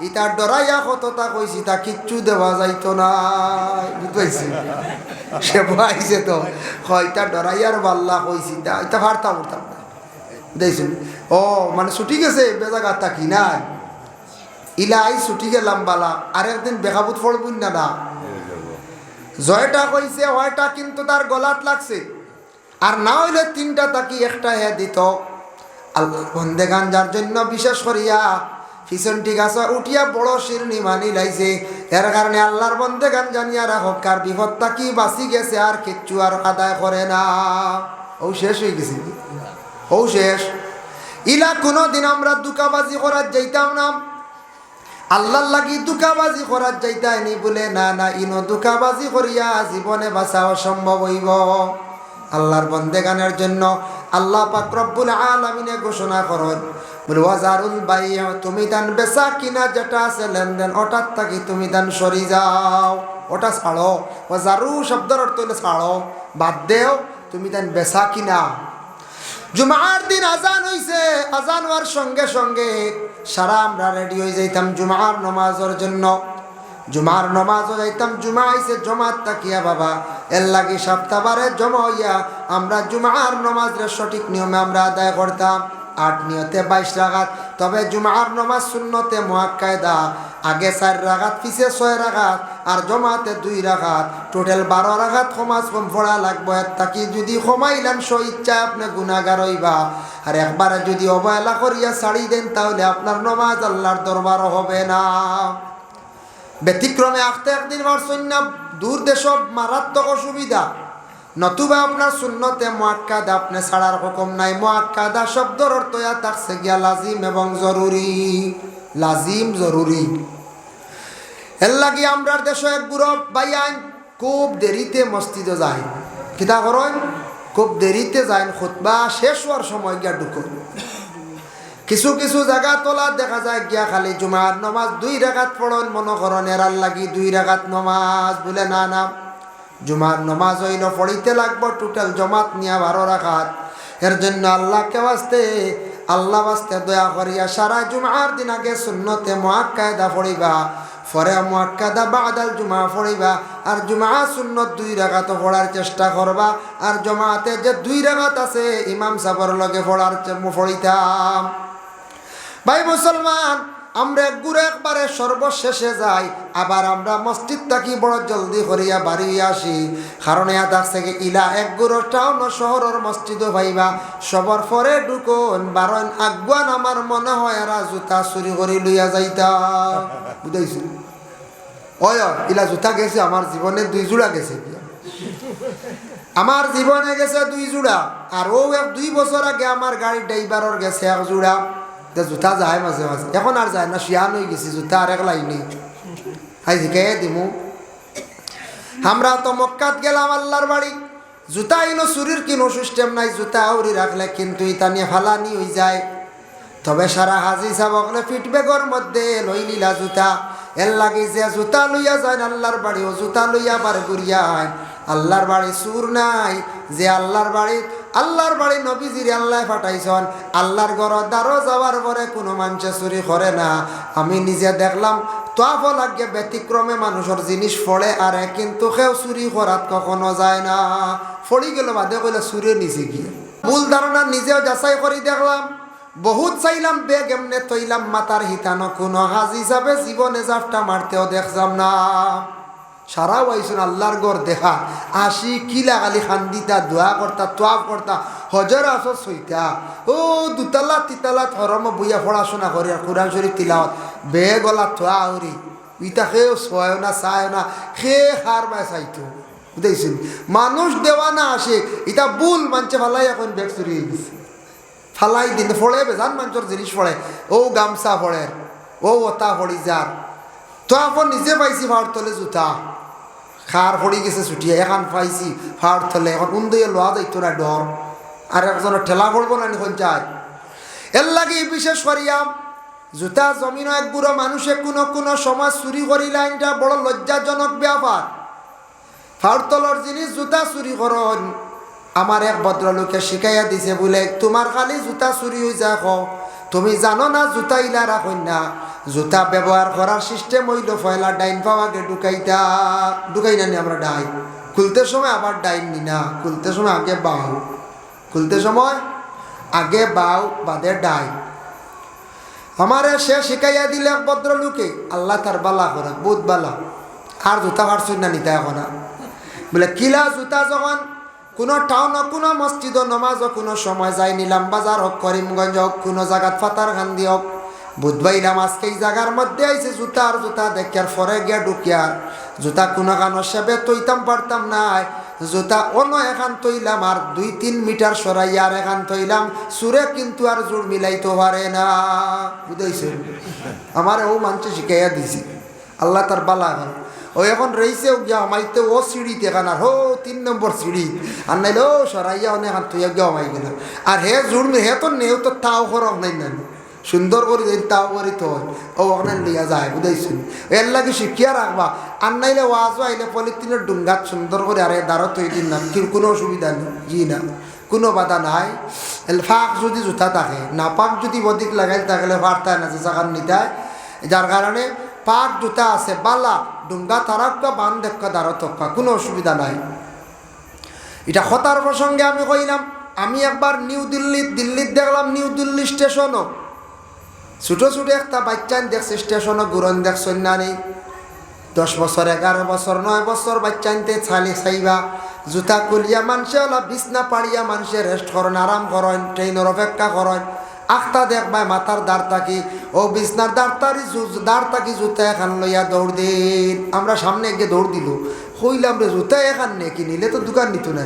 A: ইতার ডরাইয়া কতটা কইছি তা কিচ্ছু দেওয়া যাইতো না, বুঝতে সেবা আইছে তো ইতার ডরাইয়ার বাল্লা কইছি তা এটা পারতাম উঠতাম না, দেখছেন ও মানে ছুটি গেছে বেজাগা থাকি না, ইলা আই ছুটি গেলাম বালা, আর একদিন বেকাবুত পড়বুন না না। জয়টা কইছে হয়টা কিন্তু তার গলাত লাগছে, আর না হইলে 3টা তাকি একটা হে দিত। আল্লাহ বন্দেগান যার জন্য বিশেষ করিয়া ফিসনটি গাছ উঠিয়া বড় শিরনি মানি লাইছে, এর কারণে আল্লাহর বন্দেগান জানিয়া রাখো কার বিপদ তাকি বাঁচি গেছে, আর কিচ্ছু আর আদায় করে না, ও শেষ হয়ে গেছে, ও শেষ। ইলা কোনো দিন আমরা দুকাবাজি করার যাইতাম না, আল্লাহর লাগি দুকাবাজি করার যাইতাইনি বলে না না, ইনো দুকাবাজি করিয়া জীবনে বাঁচা অসম্ভব হইব। আল্লাহর বন্দেগানের জন্য আল্লাহ পাক রব্বুল আলামিনে ঘোষণা করেন, বলে ওয়াজারুল বাই'a, তুমি দান বেচা কিনা যেটা আছে লেনদেন ওটার থাকি তুমি দান সরি যাও, ওটা ছাড়ো। ওয়াজারু শব্দের অর্থ হইলে ছাড়ো, বাদ দেও, তুমি দান বেচা কিনা। জুমার দিন আজান হইছে, আজান হওয়ার সঙ্গে সঙ্গে সারা আমরা রেডি হয়ে যাইতাম জুমার নমাজের জন্য, জুমার নমাজও যাইতাম। জুমা আইছে জমাত তাকিয়া বাবা, এর লাগি সপ্তাহবারে জমা হইয়া আমরা জুমার নমাজের সঠিক নিয়মে আমরা আদায় করতাম। 8 নিয়তে 22 রাকাত, তবে জুমার নমাজ সুন্নতে মুআক্কাদা, আগে 4 রাকাত পিছে 6 রাকাত, আর জমাতে 2 রাকাত, টোটাল 12 রাকাত সমাজ কম পড়া লাগবে। তাকি যদি কমাইলেন স্ব ইচ্ছা আপনি গুনাহগার হইবা, আর একবারে যদি অবহেলা করিয়া ছাড়ি দেন তাহলে আপনার নমাজ আল্লাহর দরবারও হবে না। ব্যতিক্রমে আখতে একদিন পারছেন না, দূর দেশ মারাত্মক অসুবিধা, নতুবা আপনার সুন্নতে মুআক্কাদা আপনি ছাড়ার হুকুম নাই। মুআক্কাদা শব্দের অর্থ থাকছে গিয়া লাজিম এবং জরুরি, লাজিম জরুরি। এর লাগি আমরার দেশে এক বুড়ো ভাইয়ান খুব দেরিতে মসজিদে যায়, কিতা করেন খুব দেরিতে যায়, খুতবা শেষ হওয়ার সময় গিয়া ঢুকো। কিছু কিছু জায়গা তোলা দেখা যায় গিয়া খালি জুমার নমাজ 2 রাকাত পড়ন, মনে করেন এরার লাগি 2 রাকাত নমাজ, বলে না না, জুমার নমাজ হইল পড়িতে লাগবো টোটাল জমাত নিয়া 12 রাকাত। এর জন্য আল্লাহকে আল্লাহ বাস্তে দয়া করিয়া সারা জুমার দিন আগে সুন্নতে মুআক্কাদা পড়িবা, পরে মুআক্কাদা বাদাল জুমা পড়িবা, আর জুমা সুন্নত 2 রাকাত পড়ার চেষ্টা করবা। আর জমাতে যে 2 রাকাত আছে ইমাম সাহেবের লগে পড়িতাম। ভাই মুসলমান, আমরা একগুড়ে একবারে সর্বশেষে যাই, আবার আমরা মসজিদ থাকি বড় জলদি করিয়া বাড়ি আসি। কারণ ইয়াদ আছে কি ইলা একগুড়ো টাউন শহরের মসজিদও ভাইবা সবার পরে ঢুকন বারণ আগুয়ান। আমার মনে হয় এরা জুতা চুরি করি লইয়া যাইতা, বুঝাইছি? ওই ইলা জুতা গেছে আমার জীবনে 2 জোড়া গেছে, আমার জীবনে গেছে 2 জোড়া। আর ও 2 বছর আগে আমার গাড়ির ড্রাইভারের গেছে 1 জোড়া। জুতা যায় মাঝে মাঝে, এখন আর যায় না, শিয়ান হয়ে গেছি, জুতা আর এক লাইনে আই শিখে দিমু। আমরা তো মক্কাত গেলাম আল্লাহর বাড়ি, জুতা ইনো চুরির কিনো সিস্টেম নাই, জুতা আউরি রাখলে কিন্তু ইতা নিয়ে ফালানি হয়ে যায়। তবে সারা হাজি সাবকলে ফিটবেগর মধ্যে লই লিলা জুতা, এর লাগে যে জুতা লইয়া যায় আল্লাহর বাড়ি, ও জুতা লইয়া বার করিয়া আল্লাহর বাড়ি সুর নাই। যে আল্লাহর বাড়ি নবীজির আল্লাহ পাঠাইছন, আল্লাহর ঘর দ্বারও যাওয়ার পরে কোনো মানুষে চুরি করে না। আমি নিজে দেখলাম তোয়াফ লাগে ব্যতিক্রমে মানুষের জিনিস ফড়ে আর কিন্তু কেউ চুরি করাত কখনো যায় না। ফড়ি গেল বাদে কইলে চুরে নিছে কি ভুল ধারণা, নিজেও যাচাই করি দেখলাম। বহুত চাইলাম বেগ এমনে তৈলাম মাতার হিতানো, কোনো হাজি হিসাবে জীবনে জাফটা মারতেও দেখলাম না। সারা ওয়াইছুন আল্লাহর গড় দেখা আসি কিলা খালি খান্দিতা দোয়া করতা তোয়াফ করতা হজর আসর সইতা ও 2 তলা 3 তলা ধর্ম বইয়া পড়াশোনা করি আর কোরআন শরীফ তিলাওয়াত বে গলা থোয়া হরি ইটা খেয়েও ছয় না চায় না খেয়ে হার বায় চাইতো, বুঝেছেন? মানুষ দেওয়া না আসে এটা ভুল মানছে ফালাই এখন বেগ চুরি হয়ে গেছে, ফালাই দিন ফড়ে বেজান মানুষের জিনিস ফড়ে, ও গামছা ফড়ে, ও ওতা ফড়ি যার তো এখন নিজে পাইছি ভাড় তলে জুতা খার পড়ি গেছে ছুটিয়া, এখন পাইছি ভাড় তলে, এখন উন্দে লোয়া যাইতো না ডর, আর একজনের ঠেলা পড়বো না এখন চাই। এর লাগে বিশেষ করিয়া জুতা জমিন এক বুড়ো মানুষে কোনো সমাজ চুরি করিলা, এটা বড় লজ্জাজনক ব্যাপার। ভাড় তলর জিনিস জুতা চুরি করন। আমার এক ভদ্রলোকে শিখাইয়া দিছে বলে তোমার খালি জুতা চুরি হয়ে যা তুমি জানো না জুতা ইলা রাখুন না, জুতা ব্যবহার করার সিস্টেম হইল পয়লা ডাইন পাওয়াকে ঢুকাই না নি আমরা ডাইন খুলতে সময় আবার ডাইন নি না, খুলতে সময় আগে বাউ, খুলতে সময় আগে বাউ বাদে ডাইন। আমারে সে শিখাইয়া দিলে এক ভদ্রলোকে, আল্লাহ তার বালা করে বহুত বালা, আর জুতা কাটছুন না নিতা এখন বলে কিলা জুতা যখন কোনো টাউন হোক কোনো মসজিদ নমাজ কোনো সময় যাই নিলাম বাজার হোক করিমগঞ্জ হোক কোনো জায়গাত ফাতার খান্দি হোক বুধবাইলাম আজকে এই জায়গার মধ্যে আইছে জুতা আর জুতা দেখার পরে গিয়া ঢুকিয়ার জুতা কোনো কানো সেবে তৈতাম পারতাম নাই, জুতা অন্য এখান তৈলাম আর 2-3 মিটার সরাইয়া আর এখান তৈলাম, সুরে কিন্তু আর জোর মিলাইতে পারে না, বুঝাইছে? আমার ও মানুষ শিখাইয়া দিছি, আল্লাহ তার বালা এখন ও এখন রয়েছে গিয়া আমাইতে ও সিঁড়িতে এখান আর হো 3 নম্বর সিঁড়ি আর নাইলে ও সরাইয়া অনেক হাত তুইয়া গিয়া আমাই গেল আর হে জুড়মি হে তো নেও তো তাও করক নাই না সুন্দর করে দিন তাও করি তো ও ওখানে লিয়া যায়, বুঝাইছেন? এর লাগে শিখিয়া রাখবা, আর নাইলে ওয়াজও আইলে পলিথিনের ডুঙ্গাত সুন্দর করে আরে দাঁড়ো তৈ দিন না, কোনো অসুবিধা নেই, জি না কোনো বাধা নাই। ফাঁক যদি জুতা থাকে না পাক যদি অধিক লাগাই থাকলে পারতায় না যে জায়গার নিতায়, যার কারণে পাক জুতা আছে বালা ডুঙ্গা তারাক্কা বান দেখা দাঁড়ো তক্কা কোনো অসুবিধা নাই। এটা হতার প্রসঙ্গে আমি কইলাম, আমি একবার দিল্লিত দেখলাম নিউ দিল্লি স্টেশনও ছোটো ছোটো একটা বাচ্চান দেখছে স্টেশনও ঘুরন দেখছেন না নেই 10 বছর 11 বছর 9 বছর বাচ্চানতে ছালি চাইবা জুতা কুলিয়া মানুষে ওলা বিছনা পাড়িয়া মানুষে রেস্ট করেন আরাম করেন ট্রেনের অপেক্ষা করেন আখটা দেখবাই মাথার দাঁড় থাকি ও বিছনার দাঁড় থাকি জুতা এখান লইয়া দৌড় দিন, আমরা সামনে গিয়ে দৌড় দিল হইলাম রে জুতা এখান নে কিনিলে তো দোকান নিত না,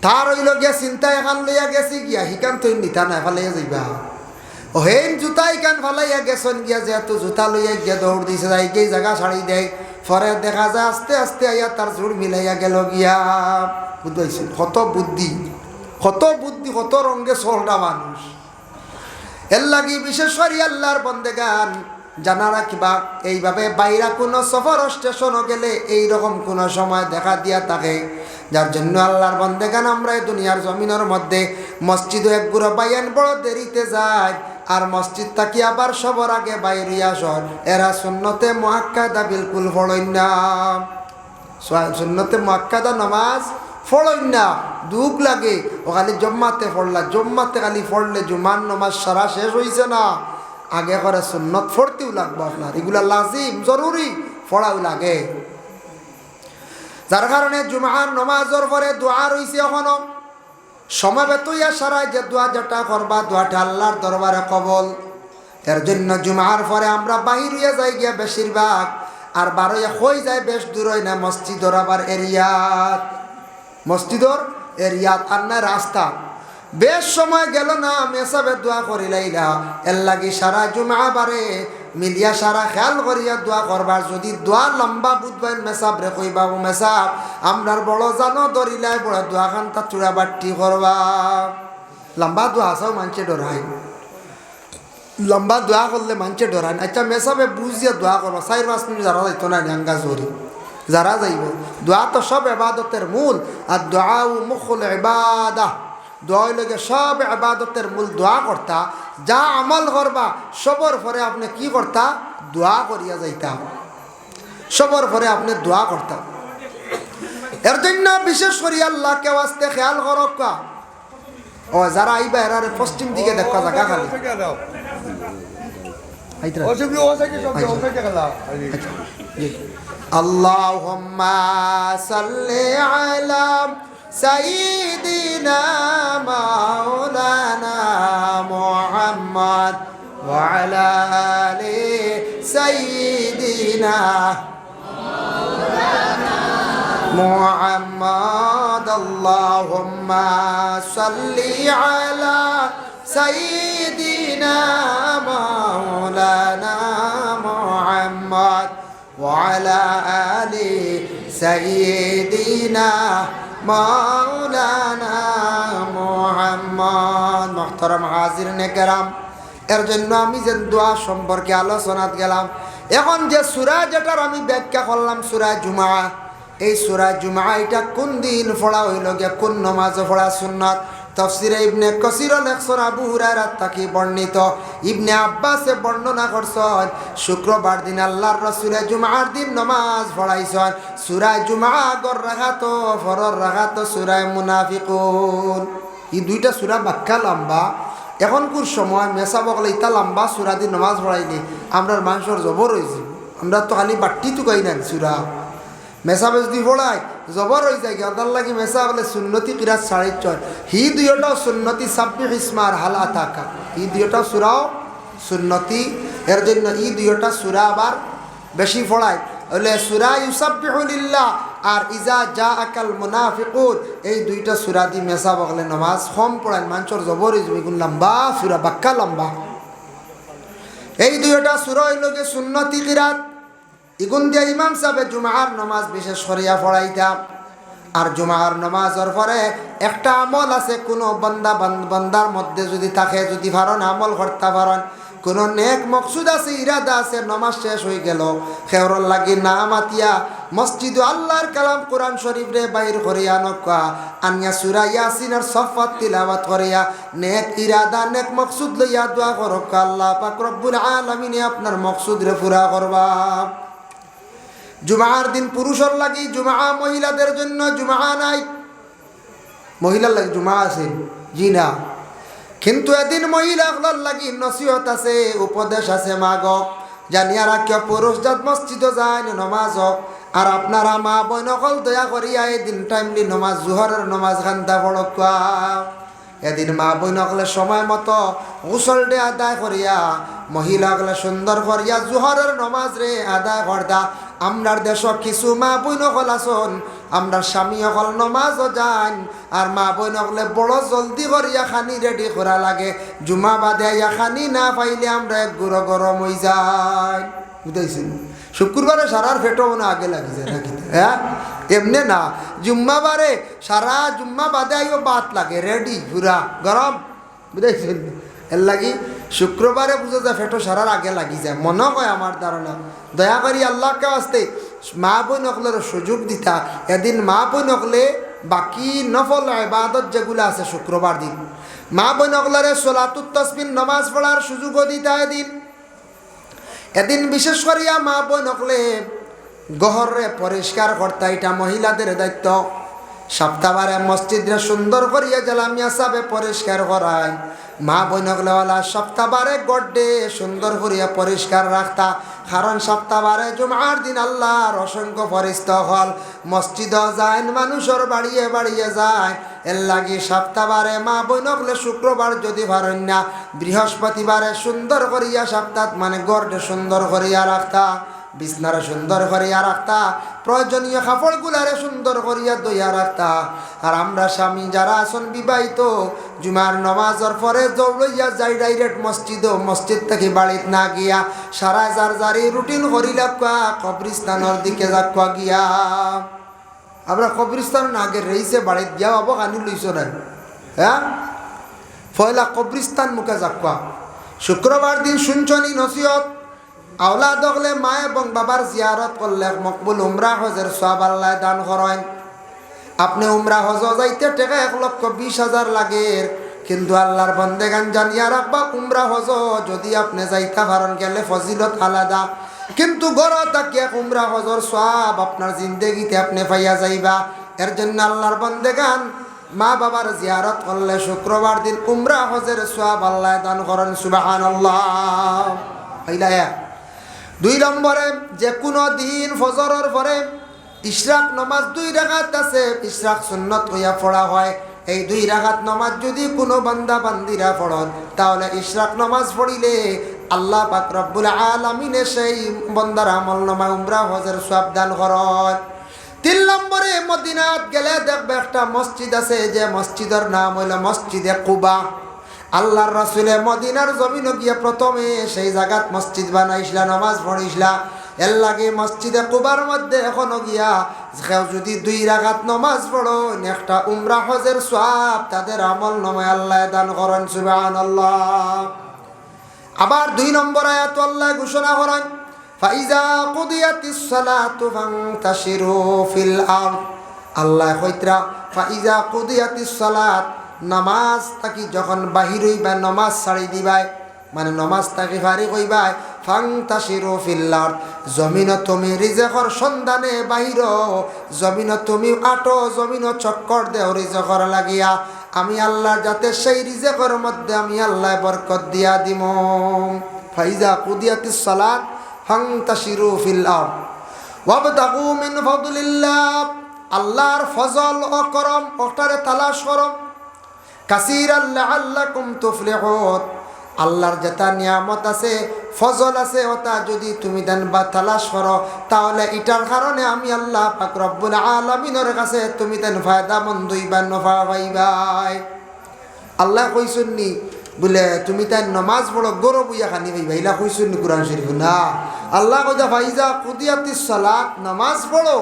A: তার হইল গিয়া চিন্তা এখান লইয়া গেছি গিয়া হিকান তৈ নিতা না ফালাইয়া যাইবা ও হেন জুতা ইকান ফালাইয়া গেছেন গিয়া যেহেতু জুতা লইয়া গিয়া দৌড় দিছে যাই গিয়ে জায়গা ছাড়ি দেয় পরে দেখা যায় আস্তে আস্তে আইয়া তার জোর মিলাইয়া গেল গিয়া, বুঝতে কত বুদ্ধি, কত বুদ্ধি, কত রঙে চলটা মানুষ। এর লাগি বিশেষ করে আল্লাহর বন্দেগান জানা রাখবা, এইভাবে বাইরা কোনো সফর স্টেশনও গেলে এইরকম কোনো সময় দেখা দিয়া থাকে, যার জন্য আল্লাহর বন্দেগান আমরা এই দুনিয়ার জমিনের মধ্যে মসজিদও এক গুঁড়ো বাইয়ান বড় দেরিতে যায়, আর মসজিদ থাকি আবার সবার আগে বাইরিয়া সর, এরা সুন্নতে মুআক্কাদা বিলকুল পড়েন না। সুন্নতে মুআক্কাদা নামাজ পড়েন না, দুঃখ লাগে। ও খালি জম্মাতে পড়লা, জম্মাতে খালি পড়লে জুমার নামাজ সারা শেষ হয়েছে না, আগে করে সুন্নত পড়তেও লাগবে আপনার, এগুলা লাজিম জরুরি পড়াও লাগে। যার কারণে জুমার নামাজের পরে দোয়া রইছে, এখনো সমাবেত হইয়া সারাই যে দোয়া যেটা করবা, দোয়াটা আল্লাহর দরবারে কবল। এর জন্য জুমার পরে আমরা বাহির হইয়া যাই গিয়া বেশিরভাগ, আর বারোয়া হয়ে যায় বেশ দূর হয় না মসজিদর আবার এরিয়াত, মসজিদর এরিয়াত আর না রাস্তা। বেশ সময় গেল না মেসাবে দোয়া করি লাইলা, এর লাগি সারা জুমা বারে মিলিয়া সারা খেয়াল করিয়া দোয়া করবার। যদি দোয়া লম্বা বুধবার মেসাব রে কইবা, ও মেসাব আমরার বড় জানো দরিলাই বড় দোয়া খান তা চূড়া বাট্টি করবা। লম্বা দোয়া আসাও মানছে ডরাই, লম্বা দোয়া করলে মানছে ডরায়। আচ্ছা মেসাবে বুঝিয়া দোয়া করবো, 4-5 মিনিট যারা যাইতো না নিয়াঙ্গা জরি, যারা যাইব। দোয়া তো সব এবাদতের মূল, আর দোয়া মুখুল ইবাদা, দোয়া লগে সব ইবাদতের মূল দোয়া করতা। যা আমল করবা সবর পরে আপনি কি করতা, দোয়া করিয়া যাইতা, সবর পরে আপনি দোয়া করতা। এর জন্য বিশেষ করে আল্লাহকে ওয়াস্তে খেয়াল করকা। ও যারা আইবা এরারে পশ্চিম দিকে দেখা জায়গা খালি আল্লাহুম্মা সাল্লি আলা সাইয়্যিদিনা মাওলানা মুহাম্মদ ওয়া আলা আলি সাইয়্যিদিনা মুহাম্মদ। আল্লাহুম্মা সাল্লি আলা সাইয়্যিদিনা মাওলানা মুহাম্মদ ওয়া আলা আলি সাইয়্যিদিনা মাওলানা মুহাম্মদ। মুহতারাম হাজিরিনে কেরাম, এর জন্য আমি যে দোয়া সম্পর্কে আলোচনাত গেলাম, এখন যে সূরা যেটার আমি ব্যাখ্যা করলাম সূরা জুমা, এই সূরা জুমা এটা কোন দিন পড়া হইল গে, কোন নামাজে পড়া সুন্নাত। তাফসীরে ইবনে কাসির লেখছেন আবু হুরায়রা তাকি বর্ণিত, ইবনে আব্বাসে বর্ণনা করছেন শুক্রবার দিন আল্লাহর রাসূলে জুমার দিন নামাজ পড়াইছেন। সূরা জুমা গর রাকাত ফরর রাকাত সূরা মুনাফিকুন, এই দুইটা সূরা বাক্কা লম্বা। এখনকার সময় মেসা বকলে ইতা লম্বা সূরা দিন নামাজ পড়াইলে আমরার মানুষের জবর হয়েছে। আমরা তো খালি বাট্টি তুকাই না সূরা মেসাবে যদি পড়াই জবর হয়ে যায়। আদার লাগে মেসা বলে সুন্নতি কিরাত 6.5, হি দুইটাও সুন্নতি সাব্বিহ ইসমার হাল আতাকা, ই দুইটা সূরাও সুন্নতি। এর জন্য ই দুইটা সূরা আবার বেশি পড়ায় হলে সূরা ইউসাব্বিহু লিল্লাহ আর ইজা জাআকাল মুনাফিকুন, এই দুইটা সূরা দি মেসা বকলে নামাজ কম পড়ায় মানুষের জবর হয়ে যাবে। এগুলো লম্বা সূরা, বাক্কা লম্বা। এই দুইটা সূরা হইল যে সুন্নতি কিরাত, ইগুন দিয়া ইমাম সাহেব জুমার নামাজ বিশেষ করিয়া পড়াইতা। আর জুমার নামাজের পরে একটা আমল আছে, কোনো বান্দার মধ্যে যদি থাকে, যদি পারেন আমল করতে পারেন, কোনো নেক মকসুদ আছে, ইরাদা আছে, নামাজ শেষ হয়ে গেল, খেওরর লাগি না মাতিয়া মসজিদ আল্লাহর কালাম কোরআন শরীফ রে বাইর করিয়া নকা আনিয়া সূরা ইয়াসিনের সফাত তিলাওয়াত করিয়া নেক ইরাদা নেক মকসুদ লইয়া দোয়া করক, আল্লাহ পাক রব্বুল আলামিন আপনার মকসুদ রে পুরা করবা। জুমার দিন পুরুষের লাগি জুমা, মহিলাদের জন্য জুমা নাই। মহিলার লাগি জুমা আছে জি না, কিন্তু এদিন মহিলাগুলোর লাগি নসিহত আছে, উপদেশ আছে। মাগ জানিয়া রাখিও পুরুষ জাত মসজিদ যায় নমাজ হোক, আর আপনারা মা বোন অকল দয়া করিয়া এদিন টাইমলি নমাজ জোহরের নমাজ খান্তা পড়ক। এদিন মা বোন অকলে সময় মতো গোসল ডে আদায় করিয়া মহিলাগুলো সুন্দর করিয়া জোহরের নমাজ রে আদায় করদা। আমরার দেশ কিছু মা বোন অকল আসন, আমরা স্বামী অকল নমাজও যান, আর মা বোন অকলে বড় জলদি করিয়া খানি রেডি করা লাগে। জুমা বাদে ইয়া খানি না পাইলে আমরা এক গুঁড়ো গরম হয়ে যাই। বুঝাইছি শুক্রবারে সারার ফেটো না আগে লাগি যায় নাকি, হ্যাঁ এমনি না, জুম্মাবারে সারা জুম্মা বাদে আইও বাত লাগে রেডি পুরা গরম, বুঝেছেন? এর লাগি শুক্রবারে বুঝা যায় ফেটো সারার আগে লাগি যায়, মনে হয় আমার ধারণা। দয়া করি আল্লাহকে আসতে মা বোন অকলের সুযোগ দিতা, এদিন মা বোন অকলে বাকি নফল ইবাদত যেগুলো আছে শুক্রবার দিন মা বোন অকলের সলাতুত তাসবিহ নামাজ পড়ার সুযোগও দিতা। এদিন বিশেষ করিয়া মা বোন অকলে গহরে পরিষ্কার করতা, এটা মহিলাদের দায়িত্ব। সপ্তাহবারে মসজিদে সুন্দর করিয়া জালামিয়া সাবে পরিষ্কার করায়, মা বোনগুলোওয়ালা সপ্তাহবারে গড্ডে সুন্দর করিয়া পরিষ্কার রাখতা। কারণ সপ্তাহবারে জুমার দিন আল্লাহর অসংখ্য ফেরেশতা হল মসজিদও যায়, মানুষের বাড়িয়ে বাড়িয়ে যায়। এর লাগি সপ্তাহবারে মা বোনগুলো শুক্রবার যদি পারেন না, বৃহস্পতিবারে সুন্দর করিয়া সপ্তাহ মানে গড্ডে সুন্দর করিয়া রাখতা, বিছনারে সুন্দর করিয়া রাখতা, প্রয়োজনীয় কাপড়গুলারে সুন্দর করিয়া দইয়া রাখতা। আর আমরা স্বামী যারা আছেন বিবাহিত, জুমার নমাজের পরে দৌড়াইয়া যাই ডাইরেক্ট মসজিদ থেকে বাড়িত না গিয়া সারা জারি রুটিন করিলা কবরিস্তানের দিকে যাকুয়া গিয়া। আমরা কবরিস্তান আগে রয়েছে বাড়িত গিয়া হবো কানি লইছ না, হ্যাঁ পয়লা কবরিস্তান মুখে যাকুয়া। শুক্রবার দিন শুনছনি নসিহত, আওলাদ হলে মা এবং বাবার জিয়ারত করলে মকবুল উমরা হজের সওয়াব আল্লাহ দান করেন। আপনি উমরা হজ যাইতে টাকা 1,20,000 লাগে, কিন্তু আল্লাহর বন্দেগান জানিয়া রাখবা উমরা হজ যদি আপনি যাইতে পারেন গেলে ফজিলত আলাদা, কিন্তু গড় তাকিয়া উমরা হজর সওয়াব আপনার জিন্দেগিতে আপনি পাইয়া যাইবা। এর জন্য আল্লাহর বন্দেগান মা বাবার জিয়ারত করলে শুক্রবার দিন উমরা হজের সওয়াব আল্লাহ দান করেন, সুবহানাল্লাহ। হইলা 2 নম্বরে, যে কোনো দিন ফজরের পরে ইশরাক নামাজ 2 রাকাত আছে, ইশরাক সুন্নত হইয়া পড়া হয়। এই 2 রাকাত নামাজ যদি কোনো বান্দা বান্দিরা পড়ন, তাহলে ইশরাক নামাজ পড়িলে আল্লাহ পাক রব্বুল আলামিনে সেই বান্দার আমলনামায় উমরা হজের সওয়াব দান করেন। 3 নম্বরে, মদিনাত গেলে দেখবে একটা মসজিদ আছে, যে মসজিদের নাম হইল মসজিদে কুবা। আল্লাহর রাসূলে মদিনার জমিনে গিয়ে প্রথমে সেই জায়গাত মসজিদ বানাইছিলা, নামাজ পড়িছিলা। এর লাগে মসজিদে কুবার মধ্যে এখনো গিয়া কেউ যদি 2 রাকাত নামাজ পড়ো, একটা উমরা হজের সওয়াব তাদের আমলনামায় আল্লাহ দান করেন, সুবহানাল্লাহ। আবার 2 নম্বর আয়াত আল্লাহ ঘোষণা করেন, ফাইজা কুদিয়াতিস সালাতু ফান্তাশিরু ফিল আরদ। আল্লাহ কইতরা ফাইজা কুদিয়াতিস সালাত, নামাজ থাকি যখন বাহির হইবা, নামাজ ছাড়ি দিবাই মানে নামাজ থাকি ফারিক হইবাই, ফান্তাশিরু ফিল আরদ, জমিন তুমি রিজেকর সন্ধানে বাহির, জমিন তুমি আটো, জমিন চক্কর দেও রিজেকর লাগিয়া। আমি আল্লাহ যাতে সেই রিজেকর মধ্যে আমি আল্লাহ বরকত দিয়া দিম। ফাইজা কুদিয়াতিস সালাত ফান্তাশিরু ফিল আরদ ওয়াবতাগু মিন ফাদলিল্লাহ, আল্লাহর ফজল ও করম ওটারে তালাশ করো। কাসীরান লাআল্লাকুম তুফলিহুন, আল্লাহর যেটা নিয়ামত আছে ফজল আছে ওটা যদি তুমি দেন বা তালাশ করো, তাহলে এটার কারণে আমি আল্লাহ পাক রব্বুল আলামিনের কাছে তুমি দেন ফায়দা মন্দ হইবা, নফা পাইবাই। আল্লাহ কইসুননি বলে তুমি তাই নামাজ পড়ো গরো বুইয়া খানি পাইবা, ইলা কইসুননি কোরআন শরীফ না। আল্লাহ কইতা ফাইজা কুদিয়াতিস সালাত, নামাজ পড়ো,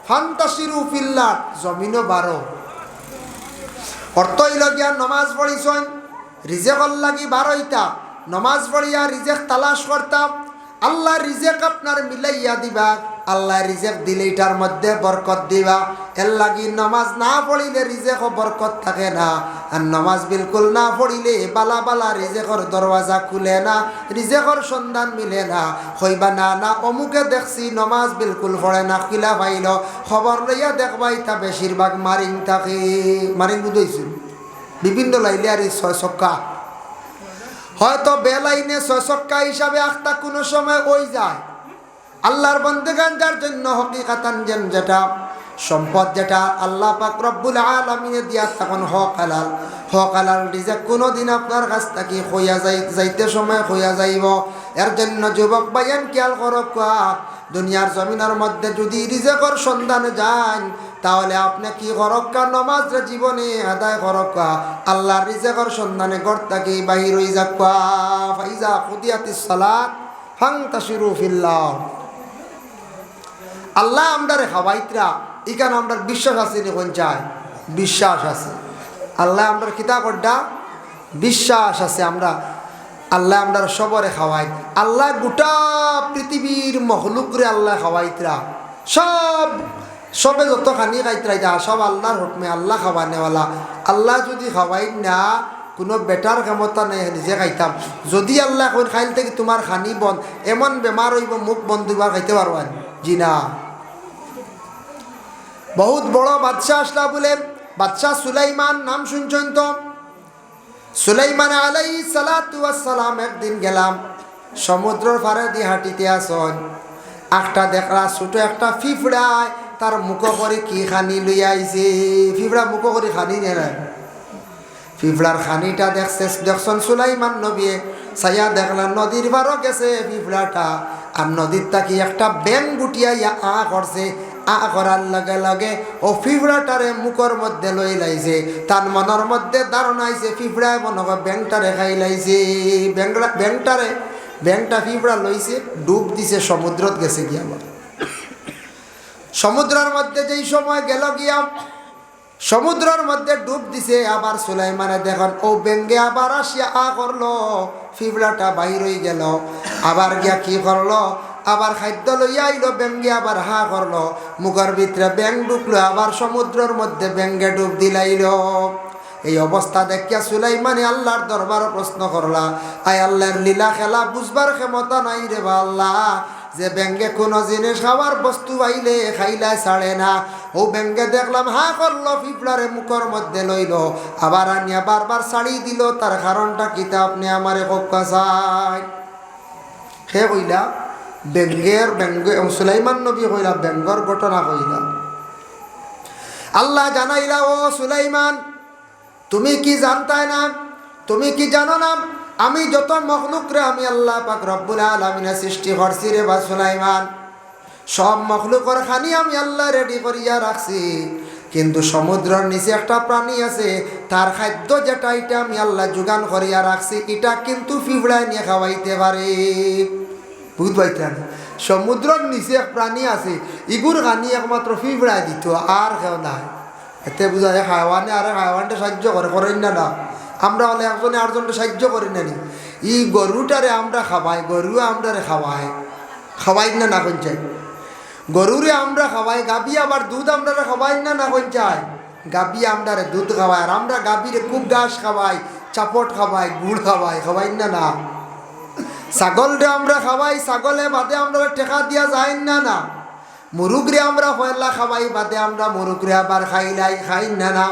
A: ফান্তাশিরু ফিল আরদ, জমিনও বাড়ো। অর্থ হইল গিয়া নমাজ পড়িছন রিজেকর লাগি বারইতা, নমাজ পড়িয়া রিজেক তালাশ করতাম, আল্লাহ রিজেক আপনার মিলাইয়া দিবা, আল্লাহ রিজেক দিলে এটার মধ্যে বরকত দিবা। এর লাগি নমাজ না পড়িলে রিজেকও বরকত থাকে না, আর নমাজ বিলকুল না পড়িলে বালা বালা রিজেকর দরওয়াজা খুলে না, রিজেকর সন্ধান মিলে না। হইবা না না অমুকে দেখছি নমাজ বিলকুল পড়ে না, কিলা পাইল খবর লইয়া দেখবাই তা বেশিরভাগ মারিং থাকে। মারিং বুঝাইছিল বিভিন্ন লাইলে আর 6 ছক্কা, হয়তো বেলাইনে 6 ছক্কা হিসাবে আখতা কোনো সময় ওই যায়। আল্লাহর বান্দাগান যার জন্য হকিকাতান যেটা সম্পদ, যেটা আল্লাহ পাক রব্বুল আলামিনে দিয়া তখন হক হালাল রিজেক কোনোদিন আপনার কাছ থেকে হইয়া যাইতে সময় হইয়া যাইব। এর জন্য যুবক ভাইয়ান খেয়াল করো, দুনিয়ার জমিনের মধ্যে যদি রিজেকর সন্ধানে যান, তাহলে আপনি কি করক্কা নমাজ জীবনে আদায় করক্কা, আল্লাহর রিজেকর সন্ধানে ঘর থেকে বাহির হয়ে যাক্কা। ফাইজা কুদিয়াতিস সালাত ফান্তাশিরু ফিল আরদ। আল্লাহ আমরারে খাওয়াইতরা ইকান আমরা বিশ্বাস আছে নি কোন চায় বিশ্বাস আছে আল্লাহ আমরা কিতা করডা বিশ্বাস আছে আমরা আল্লাহ আমরা সবরে খাওয়াই আল্লাহ গোটা পৃথিবীর মখলুকরে আল্লাহ খাওয়াইতরা সবে যত খানি খাইতরা যা সব আল্লাহর হুকমে আল্লাহ খাওয়ানেওয়ালা আল্লাহ যদি খাওয়াই না কোনো বেটার ক্ষমতা নেই নিজে খাইতাম যদি আল্লাহ কোন খাইল থেকে তোমার খানি বন্ধ এমন বেমার হইব মুখ বন্ধ দুবার খাইতে পারবেন জি না বহুত বড় বাদশাহ আসলা বলে বাদশাহ সুলাইমান নাম শুনছেন তো সুলাইমান আলাইহিস সালাতু ওয়াস সালাম একদিন গেলাম সমুদ্রের পাড়ে দিয়ে হাঁটিতে আসন একটা দেখলা ছোট একটা ফিফড়ায় তার মুখ করে কি খানি লইয়া আইছে ফিফড়া মুখ করে খানি নেয় না ফিফড়ার খানিটা দেখছেন সুলাইমান নবী সাইয়া দেখলেন নদীর পাড়ও গেছে ফিফড়াটা আর নদীর তাকি একটা ব্যাং গুটিয়া করছে করার লগে লগে ও ফিফড়াটারে মুখর মধ্যে লই লাইছে তার মনের মধ্যে ধারণা আইছে ফিফড়ায় মনে হয় ব্যাংটারে খাই লাইছে ব্যাংটা ফিফড়া লইছে ডুব দিছে সমুদ্রত গেছে গিয়া সমুদ্রের মধ্যে যেই সময় গেল গিয়া সমুদ্রের মধ্যে ডুব দিছে আবার সুলাইমানে দেখুন ও ব্যাঙ্গে আবার আসিয়া করলো ফিফড়াটা বাহির হয়ে গেল আবার গিয়া কি করলো আবার খাদ্য লইয়া আইলো ব্যাঙ্গে আবার করলো মুখের ভিতরে ব্যাং ঢুকলো আবার সমুদ্রের মধ্যে ব্যাঙ্গে ডুব দিলাইল এই অবস্থা দেখিয়া সুলাইমানে আল্লাহর দরবার প্রশ্ন করলা আয় আল্লাহর লীলা খেলা বুঝবার ক্ষমতা নাই রে বা আল্লাহ যে ব্যাঙ্গে কোনো জিনিস খাওয়ার বস্তু আইলে খাইলে ছাড়ে না ও ব্যাঙ্গে দেখলাম করলো ফিফড়ারে মুখের মধ্যে লইল আবার আনিয়া বারবার ছাড়ি দিল তার কারণটা কিতা আপনি আমারে কক্কা চাই সে কইলা ব্যাঙ্গে সুলাইমান নবী কইলা ব্যাঙ্গর ঘটনা কইলা আল্লাহ জানাইলা ও সুলাইমান তুমি কি জানতাই না তুমি কি জানো না আমি যত মখলুক রে আমি আল্লাহ পাক রব্বুল আলামিনের সৃষ্টি করছি রে বা সুলাইমান সব মখলুকর খানি আমি আল্লাহ রেডি করিয়া রাখছি কিন্তু সমুদ্রের নিচে একটা প্রাণী আছে তার খাদ্য যেটা এটা আমি আল্লাহ যোগান করিয়া রাখছি এটা কিন্তু ফিফড়ায় নিয়ে খাওয়াইতে পারে বুঝতে পারছেন সমুদ্রের নিচে এক প্রাণী আছে ইগুর খানি একমাত্র ফিফড়ায় দিত আর কেউ নাই এতে বোঝা যায় হাইওয়ানে আর হাইওয়ানটা সাহায্য করেন না আমরা হলে একজনে আরেকজনকে সাহায্য করি না নি ই গরুটারে আমরা খাওয়াই গরু আমরারে খাওয়াই না কঞ্চাই গরুরে আমরা খাওয়াই গাবি আবার দুধ আমরা খাওয়াই না কঞ্চাই গাবি আমরারে দুধ খাওয়াই আর আমরা গাবিরে খুব ঘাস খাওয়াই চাপট খাওয়াই গুড় খাওয়াই না ছাগলরে আমরা খাওয়াই ছাগলে বাদে আমরা টেকা দিয়া যায় না মুরুগরে আমরা পয়লা খাওয়াই বাদে আমরা মুরুগরে আবার খাই না